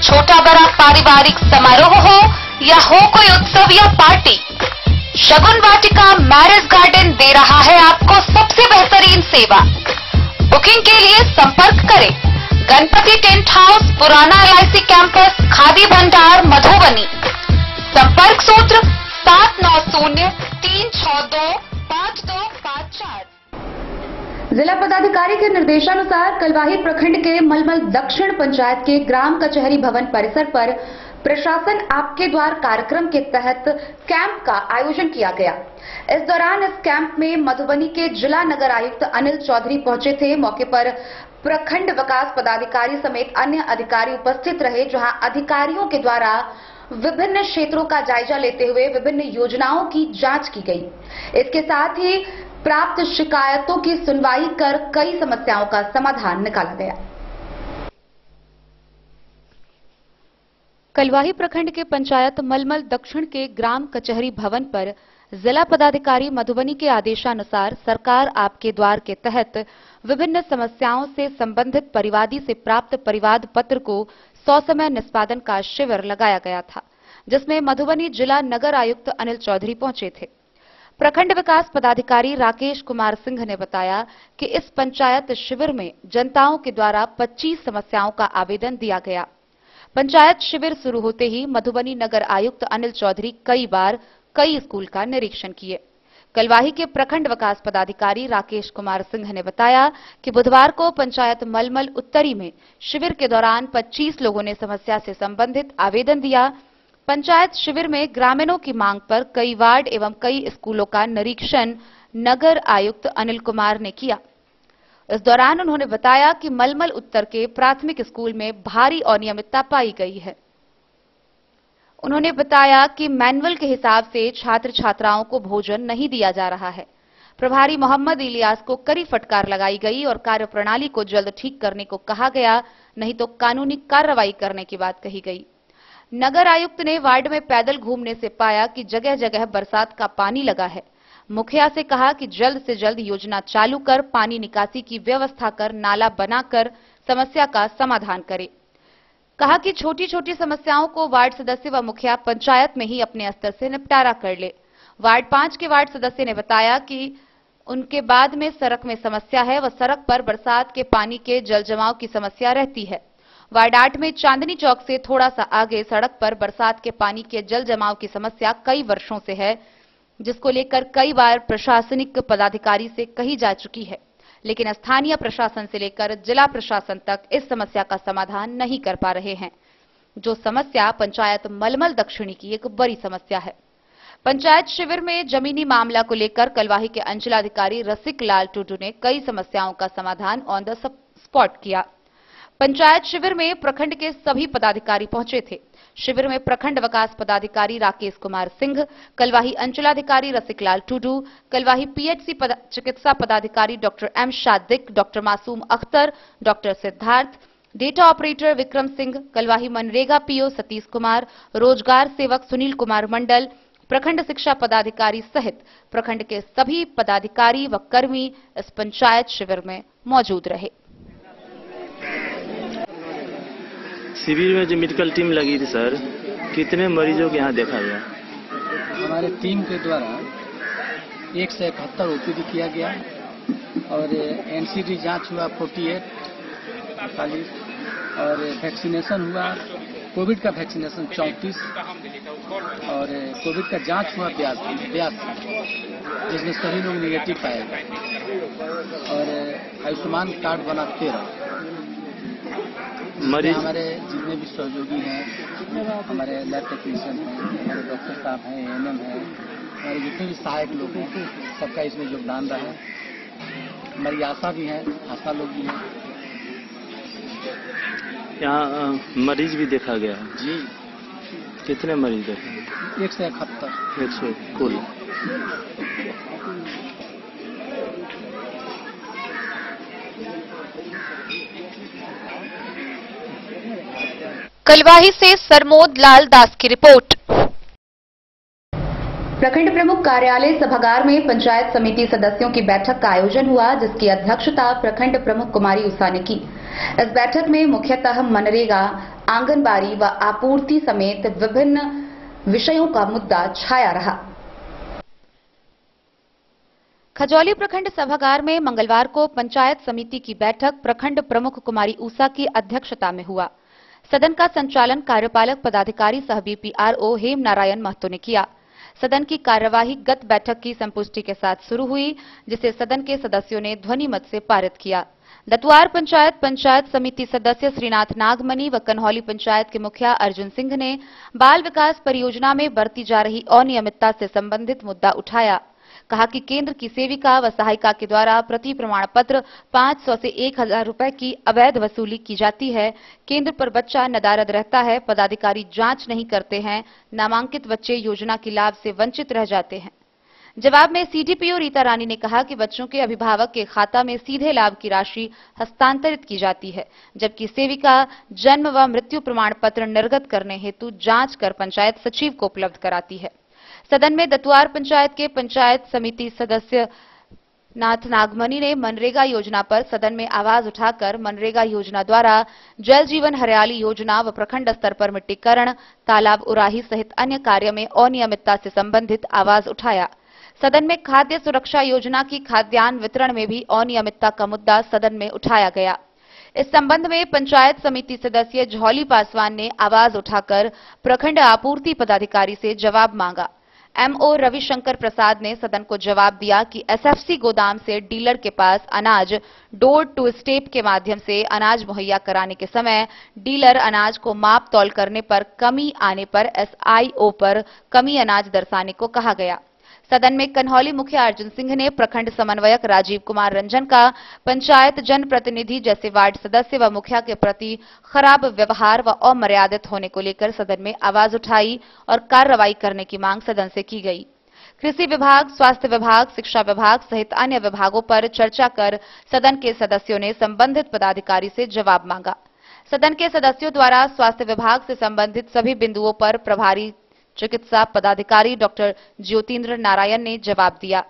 छोटा बड़ा पारिवारिक समारोह हो या हो कोई उत्सव या पार्टी, शगुन वाटिका मैरिज गार्डन दे रहा है आपको सबसे बेहतरीन सेवा। बुकिंग के लिए संपर्क करें गणपति टेंट हाउस, पुराना LIC कैंपस, खादी भंडार, मधुबनी। संपर्क सूत्र 7903625254। जिला पदाधिकारी के निर्देशानुसार कलवाही प्रखंड के मलमल दक्षिण पंचायत के ग्राम कचहरी भवन परिसर पर प्रशासन आपके द्वार कार्यक्रम के तहत कैंप का आयोजन किया गया। इस दौरान इस कैंप में मधुबनी के जिला नगर आयुक्त अनिल चौधरी पहुंचे थे। मौके पर प्रखंड विकास पदाधिकारी समेत अन्य अधिकारी उपस्थित रहे, जहां अधिकारियों के द्वारा विभिन्न क्षेत्रों का जायजा लेते हुए विभिन्न योजनाओं की जांच की गई। इसके साथ ही प्राप्त शिकायतों की सुनवाई कर कई समस्याओं का समाधान निकाला गया। कलवाही प्रखंड के पंचायत मलमल दक्षिण के ग्राम कचहरी भवन पर जिला पदाधिकारी मधुबनी के आदेशानुसार सरकार आपके द्वार के तहत विभिन्न समस्याओं से संबंधित परिवादी से प्राप्त परिवाद पत्र को ससमय निष्पादन का शिविर लगाया गया था, जिसमें मधुबनी जिला नगर आयुक्त अनिल चौधरी पहुंचे थे। प्रखंड विकास पदाधिकारी राकेश कुमार सिंह ने बताया कि इस पंचायत शिविर में जनताओं के द्वारा 25 समस्याओं का आवेदन दिया गया। पंचायत शिविर शुरू होते ही मधुबनी नगर आयुक्त अनिल चौधरी कई बार कई स्कूल का निरीक्षण किए। कलवाही के प्रखंड विकास पदाधिकारी राकेश कुमार सिंह ने बताया कि बुधवार को पंचायत मलमल उत्तरी में शिविर के दौरान 25 लोगों ने समस्या से संबंधित आवेदन दिया। पंचायत शिविर में ग्रामीणों की मांग पर कई वार्ड एवं कई स्कूलों का निरीक्षण नगर आयुक्त अनिल कुमार ने किया। इस दौरान उन्होंने बताया कि मलमल उत्तर के प्राथमिक स्कूल में भारी अनियमितता पाई गई है। उन्होंने बताया कि मैनुअल के हिसाब से छात्र छात्राओं को भोजन नहीं दिया जा रहा है। प्रभारी मोहम्मद इलियास को कड़ी फटकार लगाई गई और कार्यप्रणाली को जल्द ठीक करने को कहा गया, नहीं तो कानूनी कार्रवाई करने की बात कही गई। नगर आयुक्त ने वार्ड में पैदल घूमने से पाया कि जगह जगह बरसात का पानी लगा है। मुखिया से कहा कि जल्द से जल्द योजना चालू कर पानी निकासी की व्यवस्था कर नाला बनाकर समस्या का समाधान करे। कहा कि छोटी छोटी समस्याओं को वार्ड सदस्य व मुखिया पंचायत में ही अपने स्तर से निपटारा कर ले। वार्ड 5 के वार्ड सदस्य ने बताया कि उनके बाद में सड़क में समस्या है व सड़क पर बरसात के पानी के जल जमाव की समस्या रहती है। वार्ड 8 में चांदनी चौक से थोड़ा सा आगे सड़क पर बरसात के पानी के जल जमाव की समस्या कई वर्षों से है, जिसको लेकर कई बार प्रशासनिक पदाधिकारी से कही जा चुकी है, लेकिन स्थानीय प्रशासन से लेकर जिला प्रशासन तक इस समस्या का समाधान नहीं कर पा रहे हैं, जो समस्या पंचायत मलमल दक्षिणी की एक बड़ी समस्या है। पंचायत शिविर में जमीनी मामला को लेकर कलवाही के अंचलाधिकारी रसिक लाल टुडू ने कई समस्याओं का समाधान ऑन द स्पॉट किया। पंचायत शिविर में प्रखंड के सभी पदाधिकारी पहुंचे थे। शिविर में प्रखंड विकास पदाधिकारी राकेश कुमार सिंह, कलवाही अंचलाधिकारी रसिकलाल टुडू, कलवाही PHC चिकित्सा पदाधिकारी doctor M Sadiq, doctor Masoom Akhtar, doctor Siddharth, data operator Vikram Singh, Kalwahi MNREGA PO Satish Kumar, रोजगार सेवक सुनील कुमार मंडल, प्रखंड शिक्षा पदाधिकारी सहित प्रखंड के सभी पदाधिकारी व कर्मी इस पंचायत शिविर में मौजूद रहे। शिविर में जो मेडिकल टीम लगी थी सर, कितने मरीजों के यहाँ देखा गया? हमारे टीम के द्वारा 171 ओपीडी किया गया और एनसीडी जांच हुआ 48 और वैक्सीनेशन हुआ, कोविड का वैक्सीनेशन 34 और कोविड का जांच हुआ 82, जिसमें सभी लोग निगेटिव पाए गए और आयुष्मान कार्ड बना 13। मरीज हमारे जितने भी सहयोगी हैं, हमारे लैब टेक्नीशियन हैं, हमारे डॉक्टर साहब हैं, एएनएम हैं, हमारे जितने भी सहायक लोग हैं, सबका इसमें योगदान रहा है। हमारी आशा भी है, आशा लोग भी हैं। यहाँ मरीज भी देखा गया जी। कितने मरीज देखे? 171 100 कुल। कलवाही से सरमोद लाल दास की रिपोर्ट। प्रखंड प्रमुख कार्यालय सभागार में पंचायत समिति सदस्यों की बैठक का आयोजन हुआ, जिसकी अध्यक्षता प्रखंड प्रमुख कुमारी उषा ने की। इस बैठक में मुख्यतः मनरेगा, आंगनबाड़ी व आपूर्ति समेत विभिन्न विषयों का मुद्दा छाया रहा। खजौली प्रखंड सभागार में मंगलवार को पंचायत समिति की बैठक प्रखंड प्रमुख कुमारी उषा की अध्यक्षता में हुआ। सदन का संचालन कार्यपालक पदाधिकारी सह बीपीआरओ हेम नारायण महतो ने किया। सदन की कार्यवाही गत बैठक की संपुष्टि के साथ शुरू हुई, जिसे सदन के सदस्यों ने ध्वनि मत से पारित किया। दतुआर पंचायत समिति सदस्य श्रीनाथ नागमणि व कन्हौली पंचायत के मुखिया अर्जुन सिंह ने बाल विकास परियोजना में बरती जा रही अनियमितता से संबंधित मुद्दा उठाया। कहा कि केंद्र की सेविका व सहायिका के द्वारा प्रति प्रमाण पत्र 500 से 1000 रुपए की अवैध वसूली की जाती है। केंद्र पर बच्चा नदारद रहता है, पदाधिकारी जांच नहीं करते हैं, नामांकित बच्चे योजना के लाभ से वंचित रह जाते हैं। जवाब में सीडीपीओ रीता रानी ने कहा कि बच्चों के अभिभावक के खाता में सीधे लाभ की राशि हस्तांतरित की जाती है, जबकि सेविका जन्म व मृत्यु प्रमाण पत्र निर्गत करने हेतु जांच कर पंचायत सचिव को उपलब्ध कराती है। सदन में दतुआर पंचायत के पंचायत समिति सदस्य नाथ नागमणि ने मनरेगा योजना पर सदन में आवाज उठाकर मनरेगा योजना द्वारा जल जीवन हरियाली योजना व प्रखंड स्तर पर मिट्टीकरण, तालाब उराही सहित अन्य कार्य में अनियमितता से संबंधित आवाज उठाया। सदन में खाद्य सुरक्षा योजना की खाद्यान्न वितरण में भी अनियमितता का मुद्दा सदन में उठाया गया। इस संबंध में पंचायत समिति सदस्य झौली पासवान ने आवाज उठाकर प्रखंड आपूर्ति पदाधिकारी से जवाब मांगा। एमओ रविशंकर प्रसाद ने सदन को जवाब दिया कि एसएफसी गोदाम से डीलर के पास अनाज डोर टू स्टेप के माध्यम से अनाज मुहैया कराने के समय डीलर अनाज को माप तौल करने पर कमी आने पर एसआईओ पर कमी अनाज दर्शाने को कहा गया। सदन में कन्हौली मुखिया अर्जुन सिंह ने प्रखंड समन्वयक राजीव कुमार रंजन का पंचायत जनप्रतिनिधि जैसे वार्ड सदस्य व मुखिया के प्रति खराब व्यवहार व अमर्यादित होने को लेकर सदन में आवाज उठाई और कार्रवाई करने की मांग सदन से की गई। कृषि विभाग, स्वास्थ्य विभाग, शिक्षा विभाग सहित अन्य विभागों पर चर्चा कर सदन के सदस्यों ने संबंधित पदाधिकारी से जवाब मांगा। सदन के सदस्यों द्वारा स्वास्थ्य विभाग से संबंधित सभी बिंदुओं पर प्रभारी चिकित्सा पदाधिकारी डॉक्टर ज्योतिन्द्र नारायण ने जवाब दिया।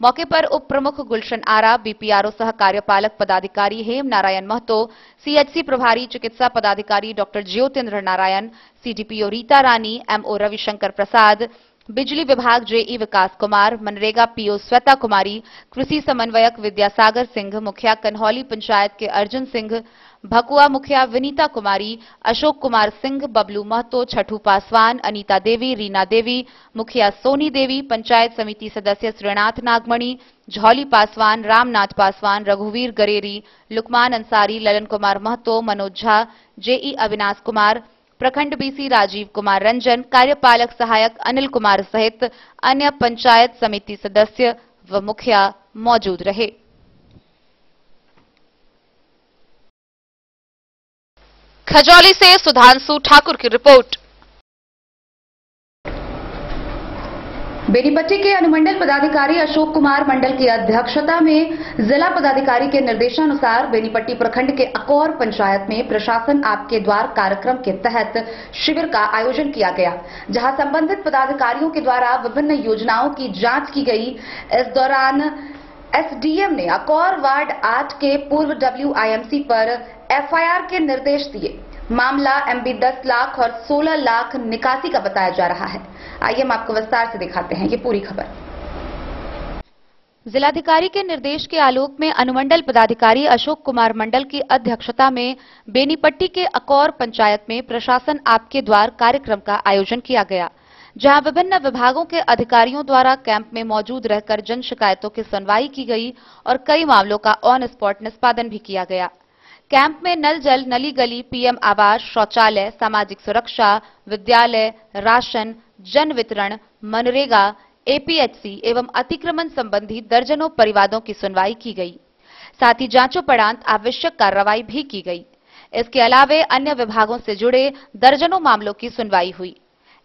मौके पर उप प्रमुख गुलशन आरा, बीपीआरओ सह कार्यपालक पदाधिकारी हेम नारायण महतो, सीएचसी प्रभारी चिकित्सा पदाधिकारी डॉक्टर ज्योतिन्द्र नारायण, सीडीपीओ रीता रानी, एमओ रविशंकर प्रसाद, बिजली विभाग जेई विकास कुमार, मनरेगा पीओ श्वेता कुमारी, कृषि समन्वयक विद्यासागर सिंह, मुखिया कन्हौली पंचायत के अर्जुन सिंह, भकुआ मुखिया विनीता कुमारी, अशोक कुमार सिंह, बबलू महतो, छठू पासवान, अनीता देवी, रीना देवी, मुखिया सोनी देवी, पंचायत समिति सदस्य श्रीनाथ नागमणि, झौली पासवान, रामनाथ पासवान, रघुवीर गरेरी, लुकमान अंसारी, ललन कुमार महतो, मनोज झा, जेई अविनाश कुमार, प्रखंड बीसी राजीव कुमार रंजन, कार्यपालक सहायक अनिल कुमार सहित अन्य पंचायत समिति सदस्य व मुखिया मौजूद रहे। खजौली से सुधांशु ठाकुर की रिपोर्ट। बेनीपट्टी के अनुमंडल पदाधिकारी अशोक कुमार मंडल की अध्यक्षता में जिला पदाधिकारी के निर्देशानुसार बेनीपट्टी प्रखंड के अकौर पंचायत में प्रशासन आपके द्वार कार्यक्रम के तहत शिविर का आयोजन किया गया, जहां संबंधित पदाधिकारियों के द्वारा विभिन्न योजनाओं की जांच की गई। इस दौरान एसडीएम ने अकौर वार्ड 8 के पूर्व WIMC पर FIR के निर्देश दिए। मामला MB 10 लाख और 16 लाख निकासी का बताया जा रहा है। आइए हम आपको विस्तार से दिखाते हैं ये पूरी खबर। जिलाधिकारी के निर्देश के आलोक में अनुमंडल पदाधिकारी अशोक कुमार मंडल की अध्यक्षता में बेनीपट्टी के अकौर पंचायत में प्रशासन आपके द्वार कार्यक्रम का आयोजन किया गया, जहां विभिन्न विभागों के अधिकारियों द्वारा कैंप में मौजूद रहकर जन शिकायतों की सुनवाई की गई और कई मामलों का ऑन स्पॉट निष्पादन भी किया गया। कैंप में नल जल, नली गली, PM आवास, शौचालय, सामाजिक सुरक्षा, विद्यालय, राशन, जन वितरण, मनरेगा, APHC एवं अतिक्रमण संबंधी दर्जनों परिवादों की सुनवाई की गई। साथ ही जांचोपरांत आवश्यक कार्रवाई भी की गई। इसके अलावे अन्य विभागों से जुड़े दर्जनों मामलों की सुनवाई हुई।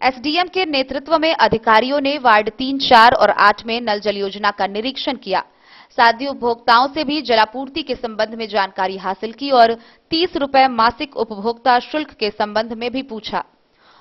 SDM के नेतृत्व में अधिकारियों ने वार्ड 3, 4 और 8 में नल जल योजना का निरीक्षण किया। साथ ही उपभोक्ताओं से भी जलापूर्ति के संबंध में जानकारी हासिल की और 30 रुपए मासिक उपभोक्ता शुल्क के संबंध में भी पूछा।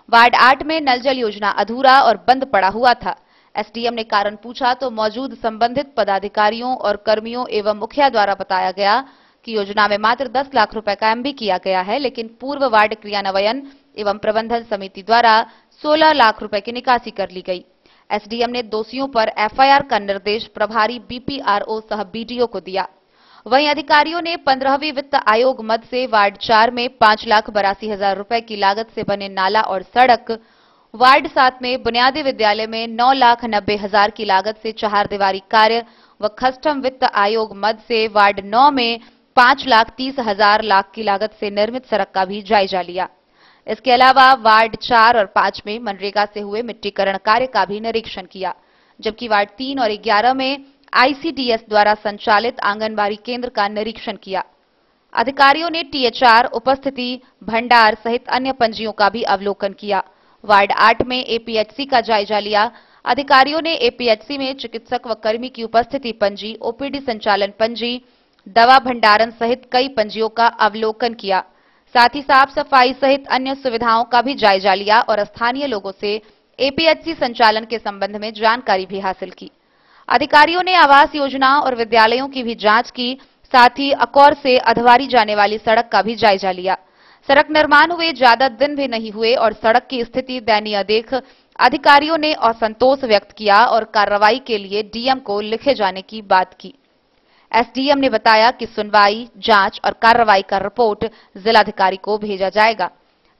वार्ड 8 में नल जल योजना अधूरा और बंद पड़ा हुआ था। SDM ने कारण पूछा तो मौजूद संबंधित पदाधिकारियों और कर्मियों एवं मुखिया द्वारा बताया गया कि योजना में मात्र 10 लाख रुपए का MB किया गया है, लेकिन पूर्व वार्ड क्रियान्वयन एवं प्रबंधन समिति द्वारा 16 लाख रुपए की निकासी कर ली गई। SDM ने दोषियों पर FIR का निर्देश प्रभारी BPRO सह BDO को दिया। वहीं अधिकारियों ने 15वीं वित्त आयोग मद से वार्ड 4 में 5,82,000 रुपए की लागत से बने नाला और सड़क, वार्ड 7 में बुनियादी विद्यालय में 9,90,000 की लागत से चहारदीवारी कार्य व खस्टम वित्त आयोग मद से वार्ड 9 में 5,30,000 की लागत से निर्मित सड़क का भी जायजा लिया। इसके अलावा वार्ड 4 और 5 में मनरेगा से हुए मिट्टीकरण कार्य का भी निरीक्षण किया, जबकि वार्ड 3 और 11 में ICDS द्वारा संचालित आंगनबाड़ी केंद्र का निरीक्षण किया। अधिकारियों ने THR, उपस्थिति, भंडार सहित अन्य पंजियों का भी अवलोकन किया। वार्ड 8 में APHC का जायजा लिया। अधिकारियों ने APHC में चिकित्सक व कर्मी की उपस्थिति पंजी, OPD संचालन पंजी, दवा भंडारण सहित कई पंजियों का अवलोकन किया। साथ ही साफ सफाई सहित अन्य सुविधाओं का भी जायजा लिया और स्थानीय लोगों से APHC संचालन के संबंध में जानकारी भी हासिल की। अधिकारियों ने आवास योजना और विद्यालयों की भी जांच की। साथ ही अकौर से अधवारी जाने वाली सड़क का भी जायजा लिया। सड़क निर्माण हुए ज्यादा दिन भी नहीं हुए और सड़क की स्थिति दयनीय देख अधिकारियों ने असंतोष व्यक्त किया और कार्रवाई के लिए DM को लिखे जाने की बात की। SDM ने बताया कि सुनवाई, जांच और कार्रवाई का रिपोर्ट जिलाधिकारी को भेजा जाएगा।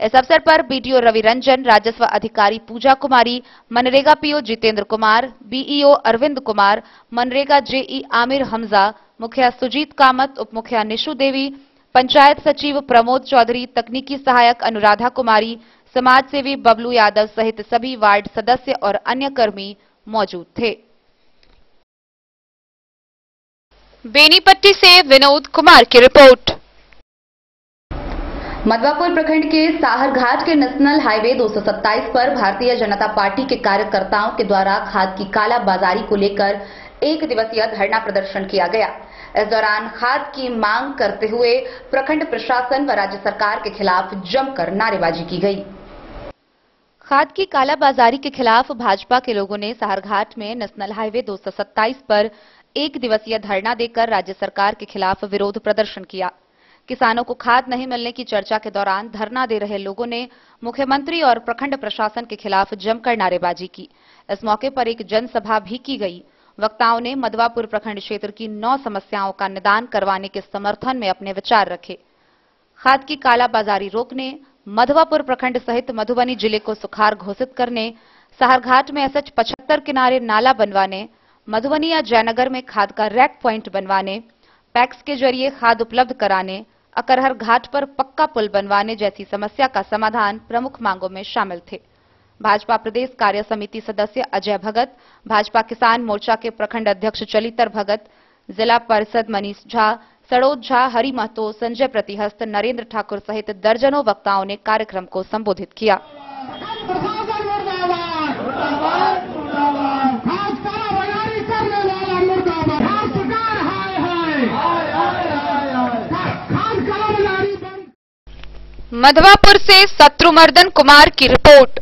इस अवसर पर BDO रवि रंजन, राजस्व अधिकारी पूजा कुमारी, MNREGA PO Jitendra Kumar, BEO Arvind Kumar, MNREGA JE Aamir Hamza, मुखिया सुजीत कामत, उप मुखिया निशु देवी, पंचायत सचिव प्रमोद चौधरी, तकनीकी सहायक अनुराधा कुमारी, समाज सेवी बबलू यादव सहित सभी वार्ड सदस्य और अन्य कर्मी मौजूद थे। बेनीपट्टी से विनोद कुमार की रिपोर्ट। मधवापुर प्रखंड के साहरघाट के नेशनल हाईवे 227 पर भारतीय जनता पार्टी के कार्यकर्ताओं के द्वारा खाद की कालाबाजारी को लेकर 1 दिवसीय धरना प्रदर्शन किया गया। इस दौरान खाद की मांग करते हुए प्रखंड प्रशासन व राज्य सरकार के खिलाफ जमकर नारेबाजी की गई। खाद की कालाबाजारी के खिलाफ भाजपा के लोगों ने साहरघाट में नेशनल हाईवे 227 पर 1 दिवसीय धरना देकर राज्य सरकार के खिलाफ विरोध प्रदर्शन किया। किसानों को खाद नहीं मिलने की चर्चा के दौरान धरना दे रहे लोगों ने मुख्यमंत्री और प्रखंड प्रशासन के खिलाफ जमकर नारेबाजी की। इस मौके पर एक जनसभा भी की गई। वक्ताओं ने मधवापुर प्रखंड क्षेत्र की 9 समस्याओं का निदान करवाने के समर्थन में अपने विचार रखे। खाद की कालाबाजारी रोकने, मधवापुर प्रखंड सहित मधुबनी जिले को सुखाड़ घोषित करने, साहरघाट में SH 75 किनारे नाला बनवाने, मधुबनी या जयनगर में खाद का रैक पॉइंट बनवाने, पैक्स के जरिए खाद उपलब्ध कराने, अकरहर घाट पर पक्का पुल बनवाने जैसी समस्या का समाधान प्रमुख मांगों में शामिल थे। भाजपा प्रदेश कार्य समिति सदस्य अजय भगत, भाजपा किसान मोर्चा के प्रखंड अध्यक्ष चलितर भगत, जिला परिषद मनीष झा, सड़ोज झा, हरि महतो, संजय प्रतिहस्त, नरेंद्र ठाकुर सहित दर्जनों वक्ताओं ने कार्यक्रम को संबोधित किया। मधवापुर से शत्रुमर्दन कुमार की रिपोर्ट।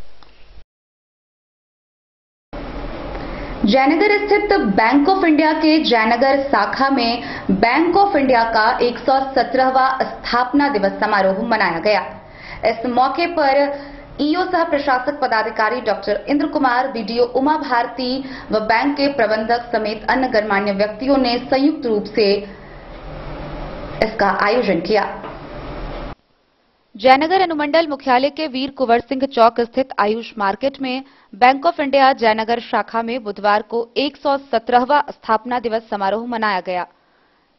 जयनगर स्थित बैंक ऑफ इंडिया के जयनगर शाखा में बैंक ऑफ इंडिया का 117वां स्थापना दिवस समारोह मनाया गया। इस मौके पर ईओ सह प्रशासक पदाधिकारी डॉक्टर इंद्र कुमार, बीडीओ उमा भारती व बैंक के प्रबंधक समेत अन्य गणमान्य व्यक्तियों ने संयुक्त रूप से इसका आयोजन किया। जयनगर अनुमंडल मुख्यालय के वीर कुंवर सिंह चौक स्थित आयुष मार्केट में बैंक ऑफ इंडिया जयनगर शाखा में बुधवार को 117वां स्थापना दिवस समारोह मनाया गया।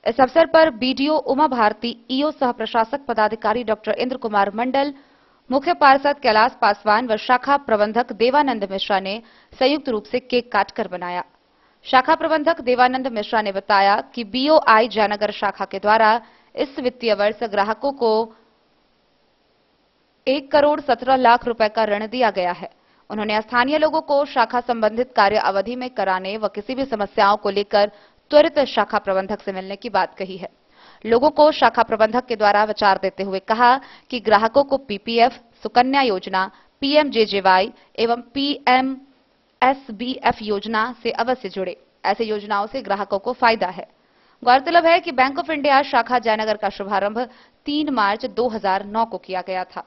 इस अवसर पर बीडीओ उमा भारती, ईओ सह प्रशासक पदाधिकारी डॉक्टर इंद्र कुमार मंडल, मुख्य पार्षद कैलाश पासवान व शाखा प्रबंधक देवानंद मिश्रा ने संयुक्त रूप से केक काटकर बनाया। शाखा प्रबंधक देवानंद मिश्रा ने बताया कि बीओआई जयनगर शाखा के द्वारा इस वित्तीय वर्ष ग्राहकों को 1 करोड़ 17 लाख रुपए का ऋण दिया गया है। उन्होंने स्थानीय लोगों को शाखा संबंधित कार्य अवधि में कराने व किसी भी समस्याओं को लेकर त्वरित शाखा प्रबंधक से मिलने की बात कही है। लोगों को शाखा प्रबंधक के द्वारा विचार देते हुए कहा कि ग्राहकों को पीपीएफ, सुकन्या योजना, पीएमजेजेवाई एवं पीएमएसबीएफ योजना से अवश्य जुड़े। ऐसे योजनाओं से ग्राहकों को फायदा है। गौरतलब है कि बैंक ऑफ इंडिया शाखा जयनगर का शुभारंभ 3 मार्च 2009 को किया गया था।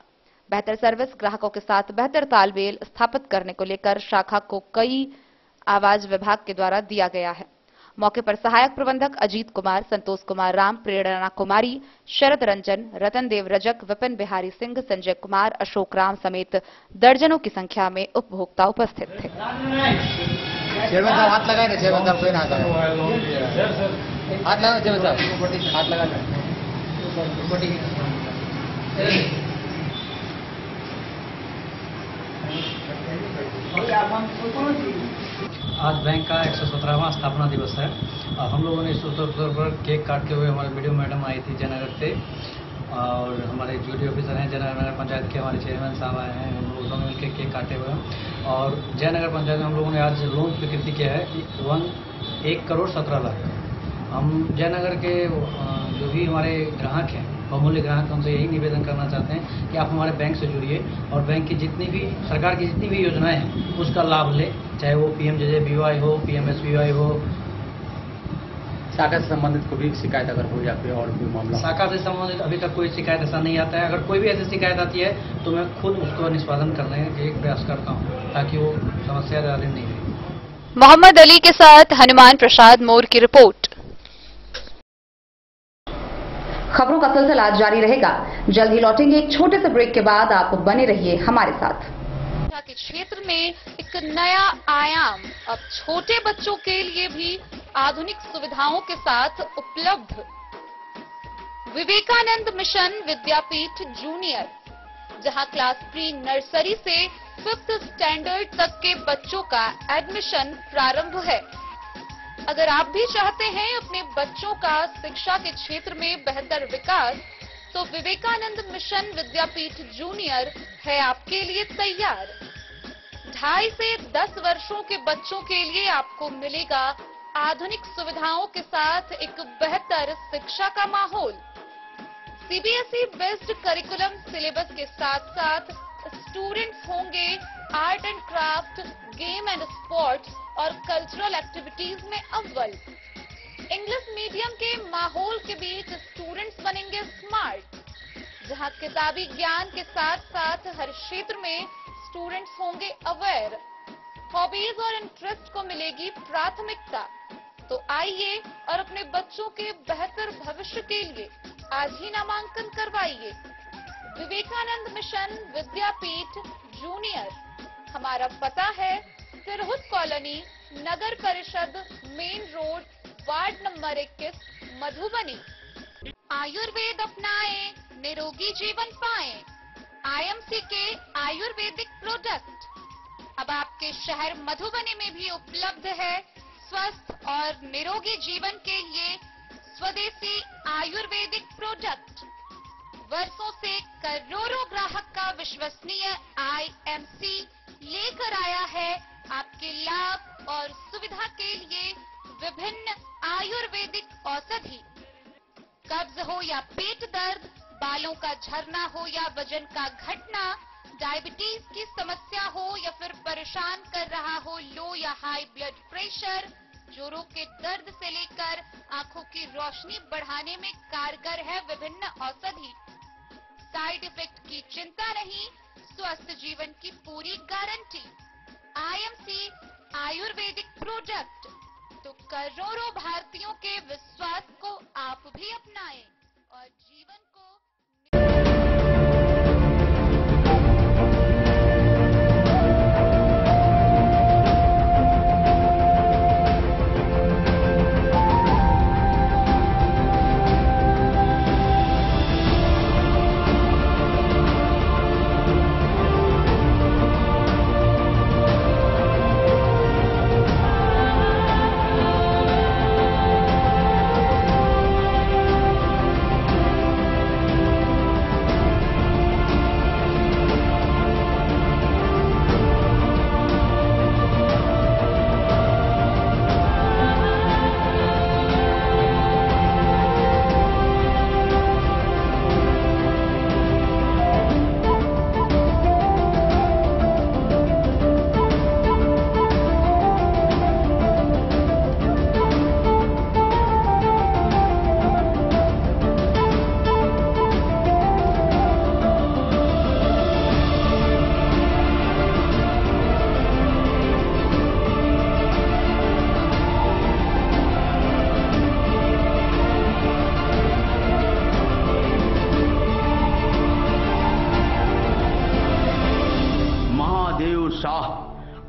बेहतर सर्विस, ग्राहकों के साथ बेहतर तालमेल स्थापित करने को लेकर शाखा को कई आवाज विभाग के द्वारा दिया गया है। मौके पर सहायक प्रबंधक अजीत कुमार, संतोष कुमार राम, प्रेरणा कुमारी, शरद रंजन, रतन देव रजक, विपिन बिहारी सिंह, संजय कुमार, अशोक राम समेत दर्जनों की संख्या में उपभोक्ता उपस्थित थे। हाथ लगाए ना, चेयरमैन साहब कोई ना हाथ लगा, चेयरमैन साहब हाथ लगा। आज बैंक का 117वां स्थापना दिवस है। हम लोगों ने इस अवसर पर केक काटते हुए हमारे वीडियो मैडम आई थी जयनगर से, और हमारे ड्यूटी ऑफिसर हैं जयनगर नगर पंचायत के, हमारे चेयरमैन साहब आए हैं। हम लोगों ने मिलकर केक काटे हुए हैं। और जयनगर पंचायत में हम लोगों ने आज लोन स्वीकृति किया है कि 1 करोड़ 17 लाख। हम जयनगर के जो भी हमारे ग्राहक हैं, बहुमूल्य ग्राहक, हमसे यही निवेदन करना चाहते हैं कि आप हमारे बैंक से जुड़िए और बैंक की जितनी भी सरकार की जितनी भी योजनाएं हैं उसका लाभ लें, चाहे वो पीएमजेजेबीवाई हो, पीएमएसबीवाई हो। शाखा से संबंधित कोई भी शिकायत अगर हो या फिर और कोई मामला, शाखा से संबंधित अभी तक कोई शिकायत ऐसा नहीं आता है। अगर कोई भी ऐसी शिकायत आती है तो मैं खुद उसको निष्पादन करने का एक प्रयास करता हूँ ताकि वो समस्या ज़्यादा नहीं रहे। मोहम्मद अली के साथ हनुमान प्रसाद मोर की रिपोर्ट। खबरों का सिलसिला जारी रहेगा। जल्द ही लौटेंगे एक छोटे से ब्रेक के बाद। आप बने रहिए हमारे साथ। शिक्षा के क्षेत्र में एक नया आयाम अब छोटे बच्चों के लिए भी आधुनिक सुविधाओं के साथ उपलब्ध। विवेकानंद मिशन विद्यापीठ जूनियर, जहां क्लास प्री नर्सरी से 5th स्टैंडर्ड तक के बच्चों का एडमिशन प्रारंभ है। अगर आप भी चाहते हैं अपने बच्चों का शिक्षा के क्षेत्र में बेहतर विकास, तो विवेकानंद मिशन विद्यापीठ जूनियर है आपके लिए तैयार। 2.5 से 10 वर्षों के बच्चों के लिए आपको मिलेगा आधुनिक सुविधाओं के साथ एक बेहतर शिक्षा का माहौल। सीबीएसई बेस्ड करिकुलम सिलेबस के साथ साथ स्टूडेंट्स होंगे art and craft, game and sports और कल्चरल एक्टिविटीज में अव्वल। इंग्लिश मीडियम के माहौल के बीच स्टूडेंट्स बनेंगे स्मार्ट, जहां किताबी ज्ञान के साथ साथ हर क्षेत्र में स्टूडेंट्स होंगे अवेयर। हॉबीज और इंटरेस्ट को मिलेगी प्राथमिकता। तो आइए और अपने बच्चों के बेहतर भविष्य के लिए आज ही नामांकन करवाइए। विवेकानंद मिशन विद्यापीठ जूनियर। हमारा पता है तिरहुत कॉलोनी, नगर परिषद, main road, ward number 21, Madhubani. Ayurveda अपनाएं, निरोगी जीवन पाएं। आईएमसी के आयुर्वेदिक प्रोडक्ट अब आपके शहर मधुबनी में भी उपलब्ध है। स्वस्थ और निरोगी जीवन के लिए स्वदेशी आयुर्वेदिक प्रोडक्ट। वर्षों से करोड़ों ग्राहक का विश्वसनीय आईएमसी लेकर आया है आपके लाभ और सुविधा के लिए विभिन्न आयुर्वेदिक औषधि। कब्ज हो या पेट दर्द, बालों का झरना हो या वजन का घटना, डायबिटीज की समस्या हो या फिर परेशान कर रहा हो लो या हाई ब्लड प्रेशर, जोड़ों के दर्द से लेकर आंखों की रोशनी बढ़ाने में कारगर है विभिन्न औषधि। साइड इफेक्ट की चिंता नहीं, स्वस्थ जीवन की पूरी गारंटी। IMC आयुर्वेदिक प्रोडक्ट, तो करोड़ों भारतीयों के विश्वास को आप भी अपनाएं और जीवन को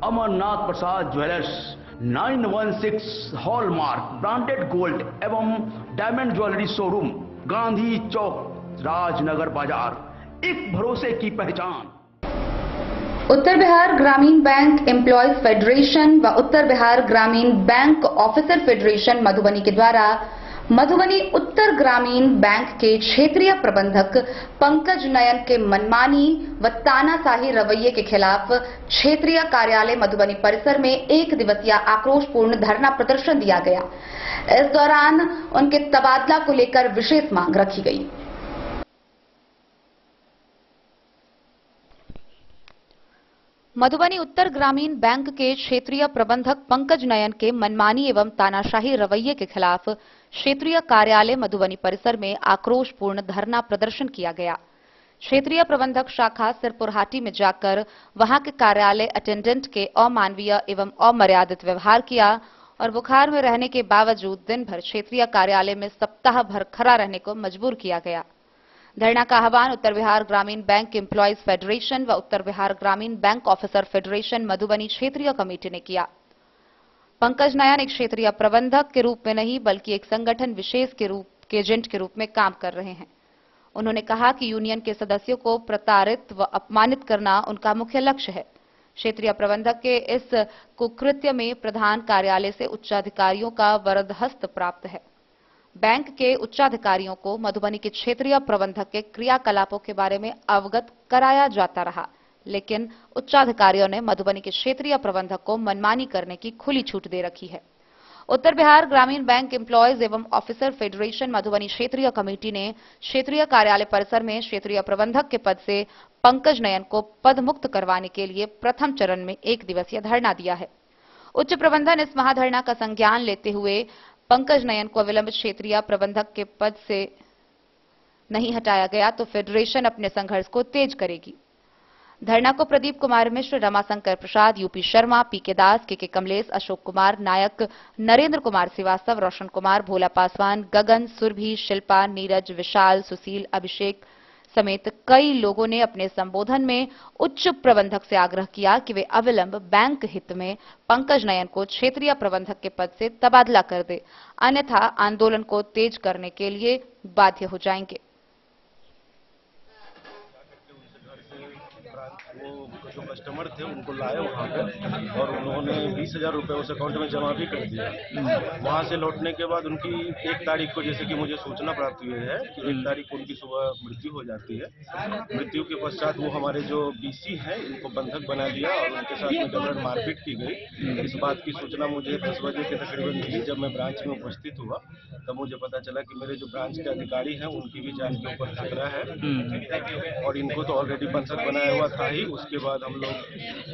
अमरनाथ प्रसाद ज्वेलर्स 916 हॉलमार्क ब्रांडेड गोल्ड एवं डायमंड ज्वेलरी शोरूम, गांधी चौक, राजनगर बाजार, एक भरोसे की पहचान। उत्तर बिहार ग्रामीण बैंक एम्प्लॉयज फेडरेशन व उत्तर बिहार ग्रामीण बैंक ऑफिसर फेडरेशन मधुबनी के द्वारा मधुबनी उत्तर ग्रामीण बैंक के क्षेत्रीय प्रबंधक पंकज नयन के मनमानी व तानाशाही रवैये के खिलाफ क्षेत्रीय कार्यालय मधुबनी परिसर में एक दिवसीय आक्रोशपूर्ण धरना प्रदर्शन दिया गया। इस दौरान उनके तबादला को लेकर विशेष मांग रखी गई। मधुबनी उत्तर ग्रामीण बैंक के क्षेत्रीय प्रबंधक पंकज नयन के मनमानी एवं तानाशाही रवैये के खिलाफ क्षेत्रीय कार्यालय मधुबनी परिसर में आक्रोशपूर्ण धरना प्रदर्शन किया गया। क्षेत्रीय प्रबंधक शाखा सिरपुरहाटी में जाकर वहां के कार्यालय अटेंडेंट के अमानवीय एवं अमर्यादित व्यवहार किया और बुखार में रहने के बावजूद दिन भर क्षेत्रीय कार्यालय में सप्ताह भर खड़ा रहने को मजबूर किया गया। धरना का आह्वान उत्तर बिहार ग्रामीण बैंक एम्प्लॉयज फेडरेशन व उत्तर बिहार ग्रामीण बैंक ऑफिसर फेडरेशन मधुबनी क्षेत्रीय कमेटी ने किया। पंकज नयन एक क्षेत्रीय प्रबंधक के रूप में नहीं बल्कि एक संगठन विशेष के एजेंट के रूप में काम कर रहे हैं। उन्होंने कहा कि यूनियन के सदस्यों को प्रताड़ित व अपमानित करना उनका मुख्य लक्ष्य है। क्षेत्रीय प्रबंधक के इस कुकृत्य में प्रधान कार्यालय से उच्चाधिकारियों का वरद हस्त प्राप्त है। बैंक के उच्चाधिकारियों को मधुबनी के क्षेत्रीय प्रबंधक के क्रियाकलापों के बारे में अवगत कराया जाता रहा, लेकिन उच्चाधिकारियों ने मधुबनी के क्षेत्रीय प्रबंधक को मनमानी करने की खुली छूट दे रखी है। उत्तर बिहार ग्रामीण बैंक एम्प्लॉयज एवं ऑफिसर फेडरेशन मधुबनी क्षेत्रीय कमेटी ने क्षेत्रीय कार्यालय परिसर में क्षेत्रीय प्रबंधक के पद से पंकज नयन को पद मुक्त करवाने के लिए प्रथम चरण में एक दिवसीय धरना दिया है। उच्च प्रबंधन इस महाधरना का संज्ञान लेते हुए पंकज नयन को अविलंब क्षेत्रीय प्रबंधक के पद से नहीं हटाया गया तो फेडरेशन अपने संघर्ष को तेज करेगी। धरना को प्रदीप कुमार मिश्र, रमाशंकर प्रसाद, यूपी शर्मा, पीके दास, के कमलेश, अशोक कुमार नायक, नरेंद्र कुमार श्रीवास्तव, रोशन कुमार, भोला पासवान, गगन, सुरभि, शिल्पा, नीरज, विशाल, सुशील, अभिषेक समेत कई लोगों ने अपने संबोधन में उच्च प्रबंधक से आग्रह किया कि वे अविलंब बैंक हित में पंकज नयन को क्षेत्रीय प्रबंधक के पद से तबादला कर दे, अन्यथा आंदोलन को तेज करने के लिए बाध्य हो जाएंगे। वो जो कस्टमर थे उनको लाए वहाँ पे और उन्होंने 20,000 रुपये उस अकाउंट में जमा भी कर दिया। वहाँ से लौटने के बाद उनकी 1 तारीख को जैसे कि मुझे सूचना प्राप्त हुई है कि 1 तारीख को उनकी सुबह मृत्यु हो जाती है। मृत्यु के पश्चात वो हमारे जो BC हैं इनको बंधक बना दिया और उनके साथ में जबरन मारपीट की गई। इस बात की सूचना मुझे 10 बजे के तकरीबन मिली। जब मैं ब्रांच में उपस्थित हुआ तब मुझे पता चला कि मेरे जो ब्रांच के अधिकारी हैं उनकी भी जान के ऊपर खतरा है और इनको तो ऑलरेडी बंधक बनाया हुआ था ही। उसके बाद हम लोग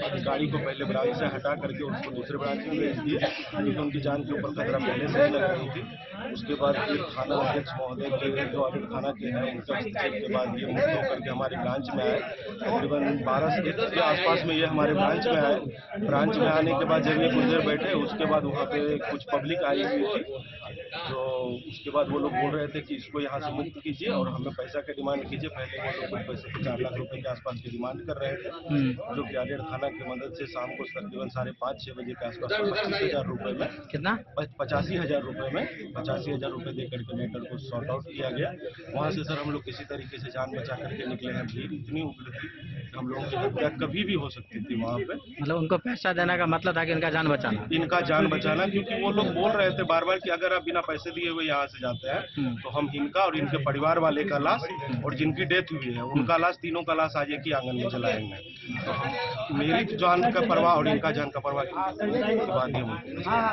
अधिकारी को पहले ब्रांच से हटा करके उसको दूसरे ब्रांच में भेज दिए क्योंकि उनकी जान के ऊपर खतरा पहले से लग रही थी। उसके बाद फिर थाना अध्यक्ष महोदय के जो आडिट थाना के हैं उनका हस्तक्षेप के बाद ये मुक्त होकर के हमारे ब्रांच में आए। तकरीबन 12 से 1 के आसपास में ये हमारे ब्रांच में आए। ब्रांच में आने के बाद जब ये कुछ देर बैठे उसके बाद वहाँ पे कुछ पब्लिक आई हुई थी जो उसके बाद वो लोग बोल रहे थे कि इसको यहाँ से मुक्त कीजिए और हमें पैसा का डिमांड कीजिए। पहले वो लोग कुछ पैसे 4 लाख रुपए के आसपास की डिमांड कर रहे थे जो कि आडिट थाना की मदद से शाम को तकरीबन 5:30-6 बजे के आसपास 25,000 रुपए में कितना 85,000 रुपए में 85,000 रुपए दे करके मैटर को सॉर्ट आउट किया गया। वहाँ से सर हम लोग किसी तरीके से जान बचा करके निकले हैं। भीड़ इतनी उग्र थी हम लोगों की हत्या कभी भी हो सकती थी वहाँ पे। मतलब उनको पैसा देने का मतलब था कि इनका जान बचाना, क्योंकि वो लोग बोल रहे थे बार बार कि अगर आप बिना पैसे दिए हुए यहाँ से जाते हैं तो हम इनका और इनके परिवार वाले का लाश और जिनकी डेथ हुई है उनका लाश, तीनों का लाश आज एक ही आंगन में जलाएंगे। तो हम मेरी जान का परवाह और इनका जान का परवाह के बाद ही।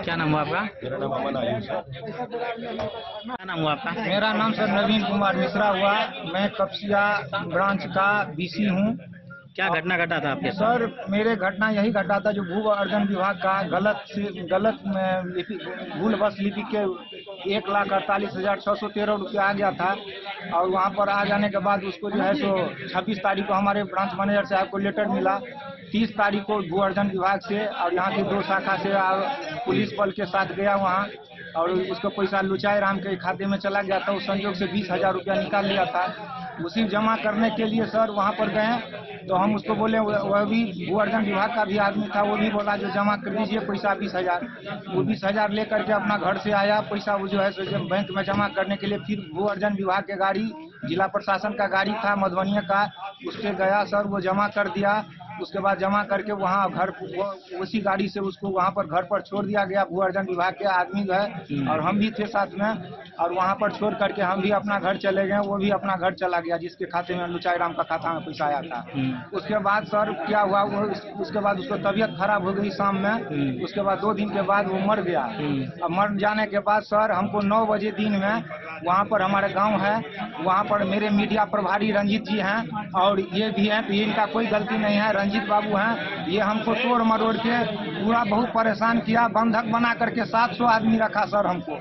क्या नाम हुआ आपका? मेरा नाम अमन आयुष है। क्या नाम हुआ आपका? मेरा नाम सर नवीन कुमार मिश्रा हुआ। मैं कपसिया ब्रांच का BC हूँ। क्या घटना घटा था आपके सर? मेरे घटना यही घटा था जो भू अर्जन विभाग का गलत भूलवश लिपि के 1,48,613 रुपया आ गया था और वहाँ पर आ जाने के बाद उसको जो है सो 26 तारीख को हमारे ब्रांच मैनेजर साहब को लेटर मिला। 30 तारीख को भू अर्जन विभाग से और यहाँ की 2 शाखा से पुलिस बल के साथ गया वहाँ और उसको पैसा लुचाए राम के खाते में चला गया था। उस संयोग से 20,000 रुपया निकाल लिया था। उसी जमा करने के लिए सर वहाँ पर गए तो हम उसको बोले, वह भी भू अर्जन विभाग का भी आदमी था, वो भी बोला जो जमा कर दीजिए पैसा 20,000। वो 20,000 लेकर के अपना घर से आया। पैसा वो जो है सो बैंक में जमा करने के लिए फिर भू अर्जन विभाग के गाड़ी, जिला प्रशासन का गाड़ी था मधुबनी का, उस पर गया सर, वो जमा कर दिया। उसके बाद जमा करके वहाँ घर उसी गाड़ी से उसको वहाँ पर घर पर छोड़ दिया गया। भू अर्जन विभाग के आदमी गए और हम भी थे साथ में और वहाँ पर छोड़ करके हम भी अपना घर चले गए। वो भी अपना घर चला गया जिसके खाते में लुचाई राम का खाता में पैसा आया था। उसके बाद सर क्या हुआ, वो उसके बाद उसको तबीयत खराब हो गई शाम में। उसके बाद 2 दिन के बाद वो मर गया। अब मर जाने के बाद सर हमको 9 बजे दिन में वहाँ पर हमारे गाँव है, वहाँ पर मेरे मीडिया प्रभारी रंजीत जी हैं और ये भी हैं, तो इनका कोई गलती नहीं है। रंजीत बाबू हैं, ये हमको तोड़ मरोड़ के पूरा बहुत परेशान किया। बंधक बना करके 700 आदमी रखा सर हमको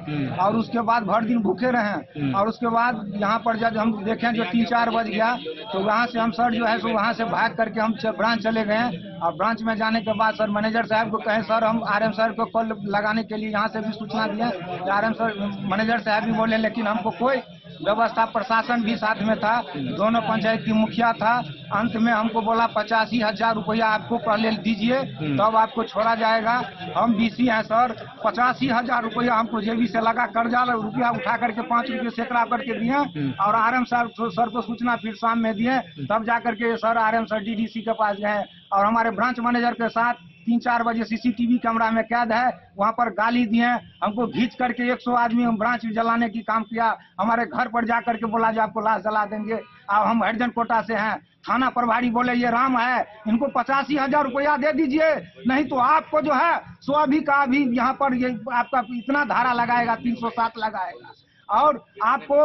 और उसके बाद भर दिन भूखे रहे। और उसके बाद यहाँ पर जब हम देखें जो 3-4 बज गया तो वहाँ से हम सर जो है सो वहाँ से भाग करके हम ब्रांच चले गए। और ब्रांच में जाने के बाद सर मैनेजर साहब को कहे सर हम RM सर को कॉल लगाने के लिए यहाँ से भी सूचना दिए। RM सर मैनेजर साहब भी बोले लेकिन हमको कोई व्यवस्था, प्रशासन भी साथ में था, दोनों पंचायत की मुखिया था। अंत में हमको बोला 85,000 रुपया आपको पहले दीजिए तब आपको छोड़ा जाएगा। हम BC हैं सर, 85,000 रुपया हमको जेबी से लगा कर्जा रुपया उठा करके 5 रुपये सैकड़ा करके दिए और RM सर को सूचना फिर शाम में दिए। तब जाकर के सर RM सर DDC के पास गए और हमारे ब्रांच मैनेजर के साथ 3-4 बजे CCTV कैमरा में कैद है, वहाँ पर गाली दिए। हमको घींच करके 100 आदमी ब्रांच जलाने की काम किया। हमारे घर पर जा करके बोला जो आपको लाश जला देंगे। अब हम हरिजन कोटा से हैं। थाना प्रभारी बोले ये राम है, इनको 85,000 रुपया दे दीजिए, नहीं तो आपको जो है सो अभी का अभी यहाँ पर ये आपका इतना धारा लगाएगा, 307 लगाएगा और आपको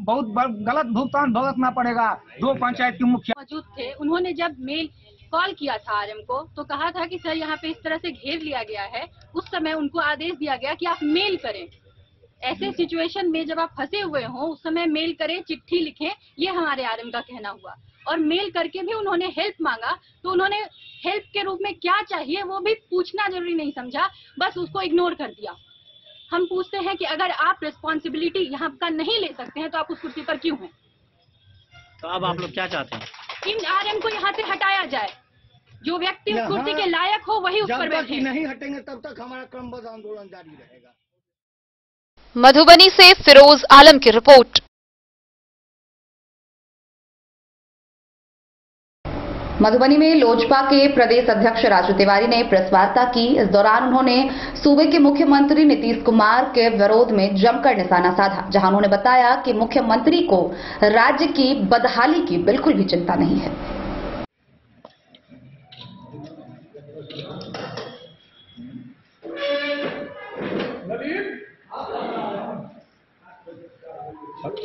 बहुत गलत भुगतान भुगतना पड़ेगा। 2 पंचायत के मुखिया मौजूद थे। उन्होंने जब मेल कॉल किया था RM को तो कहा था कि सर यहाँ पे इस तरह से घेर लिया गया है। उस समय उनको आदेश दिया गया कि आप मेल करें। ऐसे सिचुएशन में जब आप फंसे हुए हो उस समय मेल करें, चिट्ठी लिखें, ये हमारे RM का कहना हुआ। और मेल करके भी उन्होंने हेल्प मांगा तो उन्होंने हेल्प के रूप में क्या चाहिए वो भी पूछना जरूरी नहीं समझा, बस उसको इग्नोर कर दिया। हम पूछते हैं कि अगर आप रिस्पॉन्सिबिलिटी यहाँ का नहीं ले सकते हैं तो आप उस कुर्सी पर क्यों हैं? तो अब आप लोग क्या चाहते हैं? इन RM को यहाँ से हटाया जाए। जो व्यक्ति उस कुर्सी के लायक हो वही उस पर बैठे। नहीं हटेंगे तब तक हमारा क्रमबद्ध आंदोलन जारी रहेगा। मधुबनी से फिरोज आलम की रिपोर्ट। मधुबनी में लोजपा के प्रदेश अध्यक्ष राजू तिवारी ने प्रेस वार्ता की। इस दौरान उन्होंने सूबे के मुख्यमंत्री नीतीश कुमार के विरोध में जमकर निशाना साधा, जहां उन्होंने बताया कि मुख्यमंत्री को राज्य की बदहाली की बिल्कुल भी चिंता नहीं है।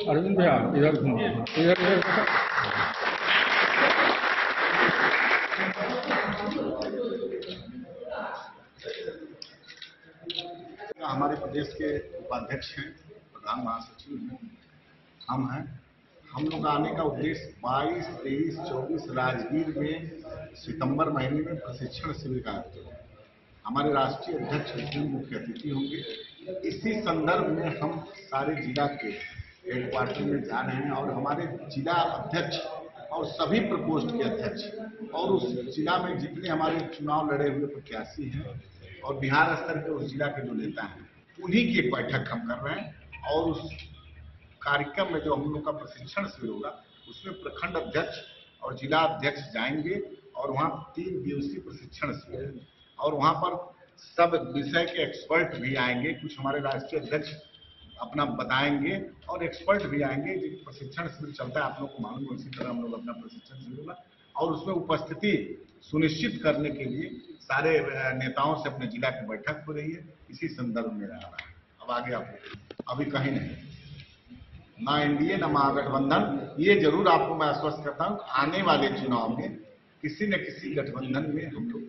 अरविंद भैया इधर घूमो, इधर हमारे प्रदेश के उपाध्यक्ष हैं, प्रधान महासचिव हैं, हम हैं। हम लोग आने का उद्देश्य 22, 23, 24 राजगीर में सितंबर महीने में प्रशिक्षण शिविर का आयोजन है। हमारे राष्ट्रीय अध्यक्ष उसमें मुख्य अतिथि होंगे। इसी संदर्भ में हम सारे जिला के हेडक्वार्टर में जा रहे हैं और हमारे जिला अध्यक्ष और सभी प्रकोष्ठ के अध्यक्ष और उस जिला में जितने हमारे चुनाव लड़े हुए प्रत्याशी हैं और बिहार स्तर के उस जिला के जो नेता हैं, उन्हीं की एक बैठक हम कर रहे हैं। और उस कार्यक्रम में जो हम लोग का प्रशिक्षण शिविर होगा, उसमें प्रखंड अध्यक्ष और जिला अध्यक्ष जाएंगे और वहाँ 3 दिवसीय प्रशिक्षण शिविर और वहाँ पर सब विषय के एक्सपर्ट भी आएंगे। कुछ हमारे राष्ट्रीय अध्यक्ष अपना बताएंगे और एक्सपर्ट भी आएंगे। जो प्रशिक्षण शिविर चलता है आप लोग को मालूम है, उसी तरह हम लोग अपना प्रशिक्षण शिविर होगा और उसमें उपस्थिति सुनिश्चित करने के लिए सारे नेताओं से अपने जिला की बैठक हो रही है। इसी संदर्भ में रहा है। अब आगे आप अभी कहीं नहीं, ना एनडीए ना महागठबंधन। ये जरूर आपको मैं आश्वस्त करता हूँ, आने वाले चुनाव में किसी न किसी गठबंधन में हम लोग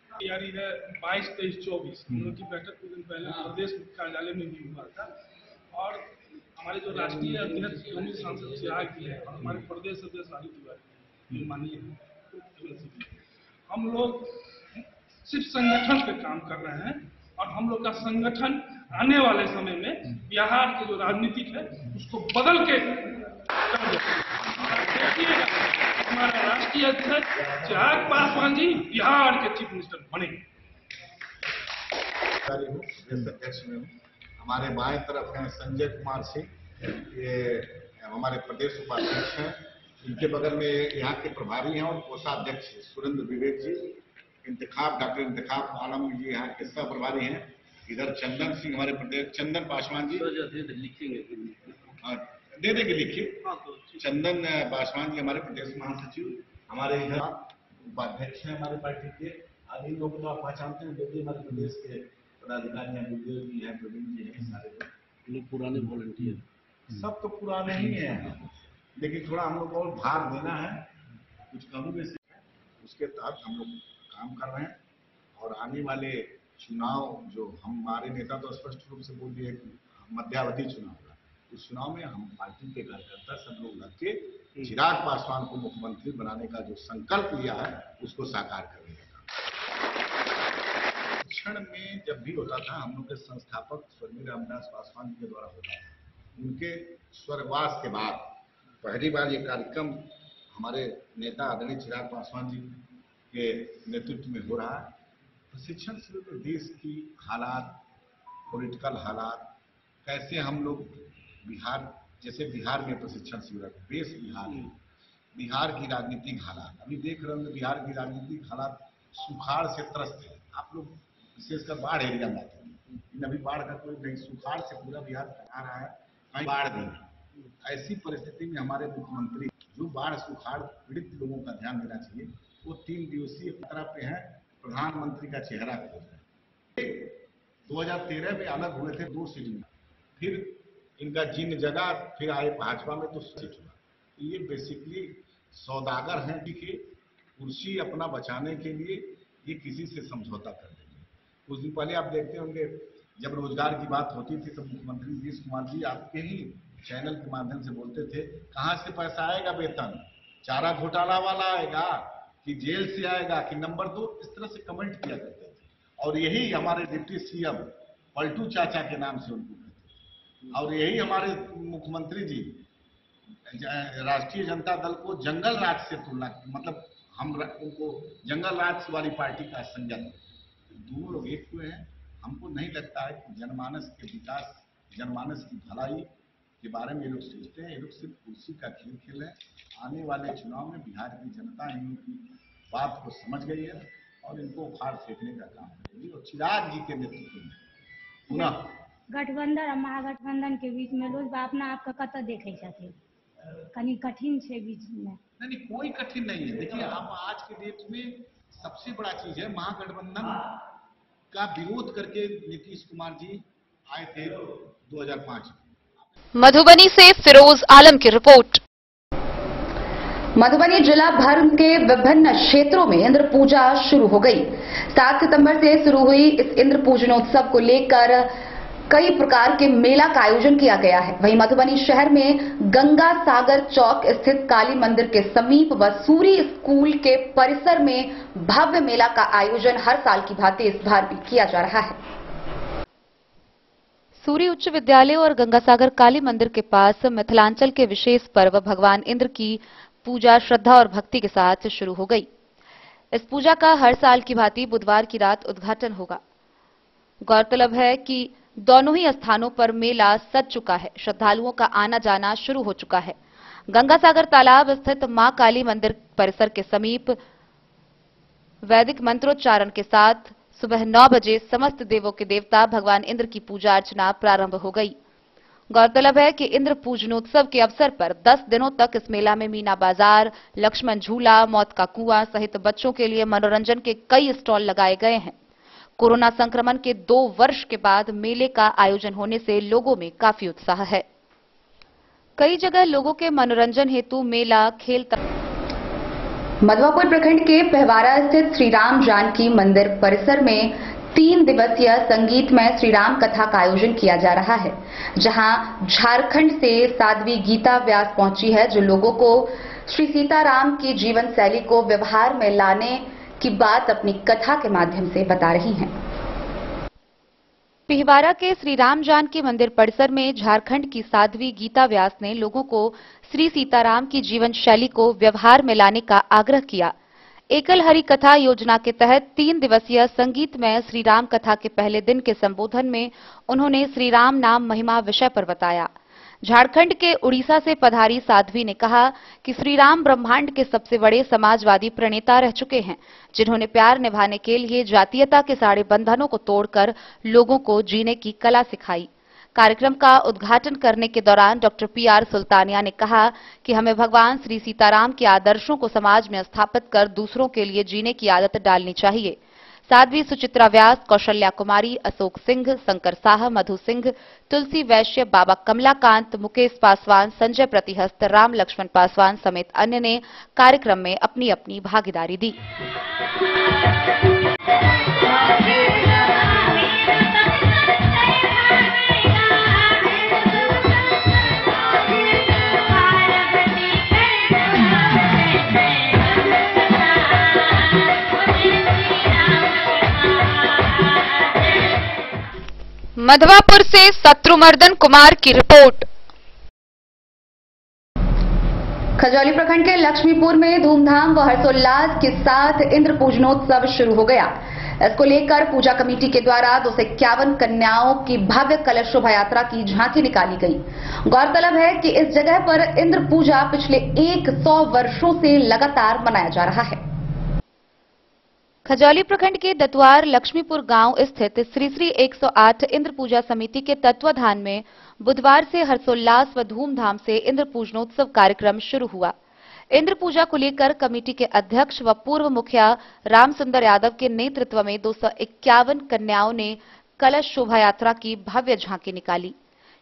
तैयारी है। 22, 23, 24 हम लोग की बैठक कुछ दिन पहले प्रदेश कार्यालय में भी हुआ था और हमारे जो राष्ट्रीय अध्यक्ष योगी सांसद चिराग जी है और हमारे प्रदेश अध्यक्ष राजू तिवारी माननीय है, हम लोग सिर्फ संगठन पे काम कर रहे हैं और हम लोग का संगठन आने वाले समय में बिहार के जो राजनीतिक है उसको बदल के देखिएगा। हमारा राष्ट्रीय अध्यक्ष चिराग पासवान जी बिहार के चीफ मिनिस्टर बनेंगे। प्रदेश अध्यक्ष में हूँ। हमारे बाएं तरफ हैं संजय कुमार सिंह, ये हमारे प्रदेश उपाध्यक्ष हैं। इनके बगल में यहाँ के प्रभारी हैं और कोषाध्यक्ष सुरेंद्र विवेक जी। डॉक्टर इंतखाब आलम जी यहाँ के सह प्रभारी हैं। इधर चंदन सिंह हमारे प्रदेश, चंदन पासवान जी दे देंगे लिखिए। चंदन पासवान जी हमारे प्रदेश महासचिव। हमारे इधर उपाध्यक्ष हैं हमारे पार्टी के। अब इन लोगों को आप पहचानते हैं, जो भी हमारे प्रदेश के पदाधिकारी हैं, विजय जी हैं, प्रवीण जी हैं, सारे लोग पुराने वॉलंटियर। सब तो पुराने ही हैं, लेकिन थोड़ा हम लोग को भार देना है, कुछ कमी बेसी उसके तहत हम लोग काम कर रहे हैं। और आने वाले चुनाव जो हमारे नेता तो स्पष्ट रूप से बोल दिए कि मध्यावधि चुनाव होगा, उस चुनाव में हम पार्टी के कार्यकर्ता सब लोग लग के चिराग पासवान को मुख्यमंत्री बनाने का जो संकल्प लिया है उसको साकार करने का। शिक्षण में जब भी होता था, हम लोग के संस्थापक स्वर्गीय रामदास पासवान जी के द्वारा होता था। उनके स्वर्गवास के बाद पहली बार ये कार्यक्रम हमारे नेता आदरणीय चिराग पासवान जी के नेतृत्व में हो रहा है। प्रशिक्षण शिविर में देश की हालात, पॉलिटिकल हालात, कैसे हम लोग बिहार, जैसे बिहार में प्रशिक्षण शिविर, बेस बिहार है, बिहार की राजनीतिक हालात अभी देख रहे हैं। बिहार की राजनीतिक हालात सुखाड़ से त्रस्त है। आप लोग विशेषकर बाढ़ एरिया में आते हैं, अभी बाढ़ का कोई नहीं, सुखाड़ से पूरा बिहार आ रहा है, कहीं बाढ़ भी नहीं। ऐसी परिस्थिति में हमारे मुख्यमंत्री जो बाढ़ सुखाड़ पीड़ित लोगों का ध्यान देना चाहिए, वो 3 दिवसीय यात्रा पे हैं। प्रधानमंत्री का चेहरा खोज रहे हैं। 2013 में अलग हुए थे 2 सीट में, फिर इनका जिन जगह, फिर आए भाजपा में तो सीट हुआ। ये बेसिकली सौदागर हैं कि कुर्सी अपना बचाने के लिए ये किसी से समझौता कर देंगे। कुछ दिन पहले आप देखते होंगे जब रोजगार की बात होती थी तो मुख्यमंत्री नीतीश कुमार जी आपके ही चैनल के माध्यम से बोलते थे, कहाँ से पैसा आएगा वेतन, चारा घोटाला वाला आएगा कि जेल से आएगा कि नंबर 2, इस तरह से कमेंट किया करते थे। और यही हमारे डिप्टी सीएम पलटू चाचा के नाम से उनको कहते थे। और यही हमारे मुख्यमंत्री जी राष्ट्रीय जनता दल को जंगल राज से तुलना, मतलब हम उनको जंगल राज वाली पार्टी का संज्ञा देते। दोनों लोग एक हुए हैं। हमको नहीं लगता है कि जनमानस के विकास, जनमानस की भलाई के बारे में ये लोग सोचते हैं। ये लोग सिर्फ कुर्सी का खेल खेल रहे हैं। आने वाले चुनाव में बिहार की जनता इनकी बात को समझ गई है और इनको उखाड़ फेंकने का काम करेगी। और चिराग जी के नेतृत्व में पुनः गठबंधन और महागठबंधन के बीच में लोग अपना आपका कत देखे छथिन, कहीं कठिन है बीच में। नहीं, कोई कठिन नहीं है। देखिए, आप आज के डेट में सबसे बड़ा चीज है, महागठबंधन का विरोध करके नीतीश कुमार जी आए थे 2005 में। मधुबनी से फिरोज आलम की रिपोर्ट। मधुबनी जिला भर के विभिन्न क्षेत्रों में इंद्र पूजा शुरू हो गई। 7 सितंबर से शुरू हुई इस इंद्र पूजनोत्सव को लेकर कई प्रकार के मेला का आयोजन किया गया है। वहीं मधुबनी शहर में गंगा सागर चौक स्थित काली मंदिर के समीप व सूरी स्कूल के परिसर में भव्य मेला का आयोजन हर साल की भांति इस बार भी किया जा रहा है। सूरी उच्च विद्यालय और गंगासागर काली मंदिर के पास मिथिलांचल के विशेष पर्व भगवान इंद्र की पूजा श्रद्धा और भक्ति के साथ शुरू हो गई। इस पूजा का हर साल की भांति बुधवार की रात उद्घाटन होगा। गौरतलब है कि दोनों ही स्थानों पर मेला सज चुका है। श्रद्धालुओं का आना जाना शुरू हो चुका है। गंगासागर तालाब स्थित मां काली मंदिर परिसर के समीप वैदिक मंत्रोच्चारण के साथ सुबह 9 बजे समस्त देवों के देवता भगवान इंद्र की पूजा अर्चना प्रारंभ हो गई। गौरतलब है कि इंद्र पूजनोत्सव के अवसर पर 10 दिनों तक इस मेला में मीना बाजार, लक्ष्मण झूला, मौत का कुआं सहित बच्चों के लिए मनोरंजन के कई स्टॉल लगाए गए हैं। कोरोना संक्रमण के 2 वर्ष के बाद मेले का आयोजन होने से लोगों में काफी उत्साह है। कई जगह लोगों के मनोरंजन हेतु मेला खेल मधवापुर प्रखंड के पहवारा स्थित श्री राम जानकी मंदिर परिसर में 3 दिवसीय संगीतमय श्री राम कथा का आयोजन किया जा रहा है, जहां झारखंड से साध्वी गीता व्यास पहुंची है, जो लोगों को श्री सीताराम की जीवन शैली को व्यवहार में लाने की बात अपनी कथा के माध्यम से बता रही हैं। पिहवारा के श्री राम जानकी मंदिर परिसर में झारखंड की साध्वी गीता व्यास ने लोगों को श्री सीताराम की जीवन शैली को व्यवहार में लाने का आग्रह किया। एकल हरि कथा योजना के तहत 3 दिवसीय संगीतमय श्री राम कथा के पहले दिन के संबोधन में उन्होंने श्री राम नाम महिमा विषय पर बताया। झारखंड के उड़ीसा से पधारी साध्वी ने कहा कि श्री राम ब्रह्मांड के सबसे बड़े समाजवादी प्रणेता रह चुके हैं, जिन्होंने प्यार निभाने के लिए जातीयता के सारे बंधनों को तोड़कर लोगों को जीने की कला सिखाई। कार्यक्रम का उद्घाटन करने के दौरान डॉक्टर PR सुल्तानिया ने कहा कि हमें भगवान श्री सीताराम के आदर्शों को समाज में स्थापित कर दूसरों के लिए जीने की आदत डालनी चाहिए। साध्वी सुचित्रा व्यास, कौशल्या कुमारी, अशोक सिंह, शंकर साह, मधु सिंह, तुलसी वैश्य, बाबा कमलाकांत, मुकेश पासवान, संजय प्रतिहस्त, राम लक्ष्मण पासवान समेत अन्य ने कार्यक्रम में अपनी अपनी भागीदारी दी। मधवापुर से शत्रुमर्दन कुमार की रिपोर्ट। खजौली प्रखंड के लक्ष्मीपुर में धूमधाम व हर्षोल्लास के साथ इंद्र पूजनोत्सव शुरू हो गया। इसको लेकर पूजा कमेटी के द्वारा 251 कन्याओं की भव्य कलश शोभा यात्रा की झांकी निकाली गई। गौरतलब है कि इस जगह पर इंद्र पूजा पिछले 100 वर्षों से लगातार मनाया जा रहा है। खजौली प्रखंड के दतवार लक्ष्मीपुर गांव स्थित श्री श्री 108 इंद्र पूजा समिति के तत्वाधान में बुधवार से हर्षोल्लास व धूमधाम से इंद्र पूजनोत्सव कार्यक्रम शुरू हुआ। इंद्र पूजा को लेकर कमेटी के अध्यक्ष व पूर्व मुखिया रामसुंदर यादव के नेतृत्व में 251 कन्याओं ने कलश शोभा यात्रा की भव्य झांकी निकाली।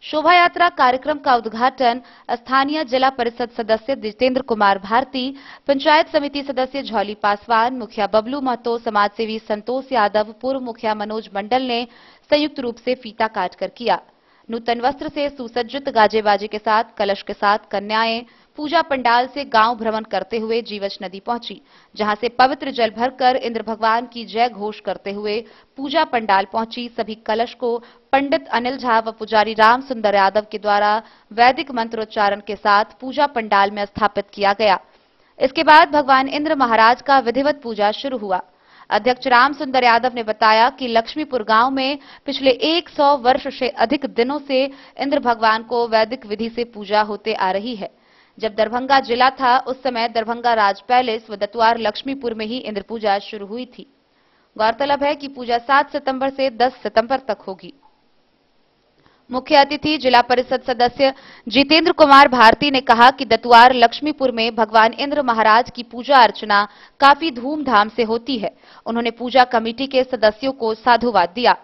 शोभा यात्रा कार्यक्रम का उद्घाटन स्थानीय जिला परिषद सदस्य जितेंद्र कुमार भारती, पंचायत समिति सदस्य झौली पासवान, मुखिया बबलू महतो, समाजसेवी संतोष यादव, पूर्व मुखिया मनोज मंडल ने संयुक्त रूप से फीता काटकर किया। नूतन वस्त्र से सुसज्जित गाजेबाजे के साथ कलश के साथ कन्याएं पूजा पंडाल से गांव भ्रमण करते हुए जीवछ नदी पहुंची, जहां से पवित्र जल भरकर इंद्र भगवान की जय घोष करते हुए पूजा पंडाल पहुंची। सभी कलश को पंडित अनिल झा व पुजारी राम सुंदर यादव के द्वारा वैदिक मंत्रोच्चारण के साथ पूजा पंडाल में स्थापित किया गया। इसके बाद भगवान इंद्र महाराज का विधिवत पूजा शुरू हुआ। अध्यक्ष राम सुंदर यादव ने बताया कि लक्ष्मीपुर गांव में पिछले 100 वर्ष से अधिक दिनों से इंद्र भगवान को वैदिक विधि से पूजा होते आ रही है। जब दरभंगा जिला था उस समय दरभंगा राज पैलेस व दतुआर लक्ष्मीपुर में ही इंद्र पूजा शुरू हुई थी। गौरतलब है कि पूजा 7 सितंबर से 10 सितंबर तक होगी। मुख्य अतिथि जिला परिषद सदस्य जितेंद्र कुमार भारती ने कहा कि दतुआर लक्ष्मीपुर में भगवान इंद्र महाराज की पूजा अर्चना काफी धूमधाम से होती है। उन्होंने पूजा कमेटी के सदस्यों को साधुवाद दिया।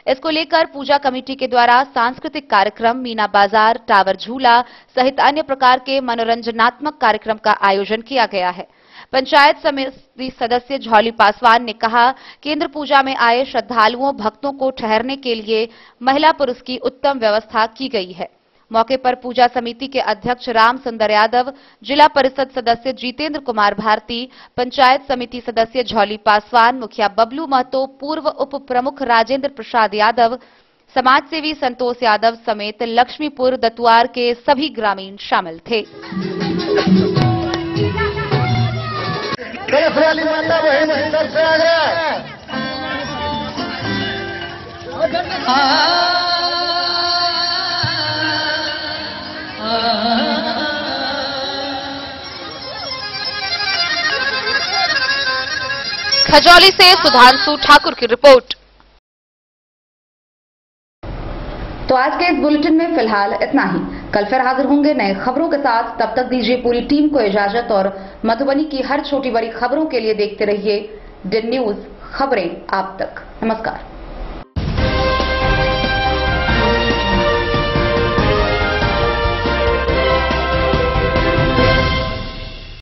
इसको लेकर पूजा कमेटी के द्वारा सांस्कृतिक कार्यक्रम, मीना बाजार, टावर झूला सहित अन्य प्रकार के मनोरंजनात्मक कार्यक्रम का आयोजन किया गया है। पंचायत समिति सदस्य झौली पासवान ने कहा कि इंद्र पूजा में आए श्रद्धालुओं भक्तों को ठहरने के लिए महिला पुरुष की उत्तम व्यवस्था की गई है। मौके पर पूजा समिति के अध्यक्ष राम सुंदर यादव, जिला परिषद सदस्य जितेंद्र कुमार भारती, पंचायत समिति सदस्य झौली पासवान, मुखिया बबलू महतो, पूर्व उप प्रमुख राजेंद्र प्रसाद यादव, समाज सेवी संतोष यादव समेत लक्ष्मीपुर दतुआर के सभी ग्रामीण शामिल थे। खजौली से सुधांशु ठाकुर की रिपोर्ट। तो आज के इस बुलेटिन में फिलहाल इतना ही। कल फिर हाजिर होंगे नए खबरों के साथ। तब तक दीजिए पूरी टीम को इजाजत और मधुबनी की हर छोटी बड़ी खबरों के लिए देखते रहिए DIN न्यूज, खबरें आप तक। नमस्कार।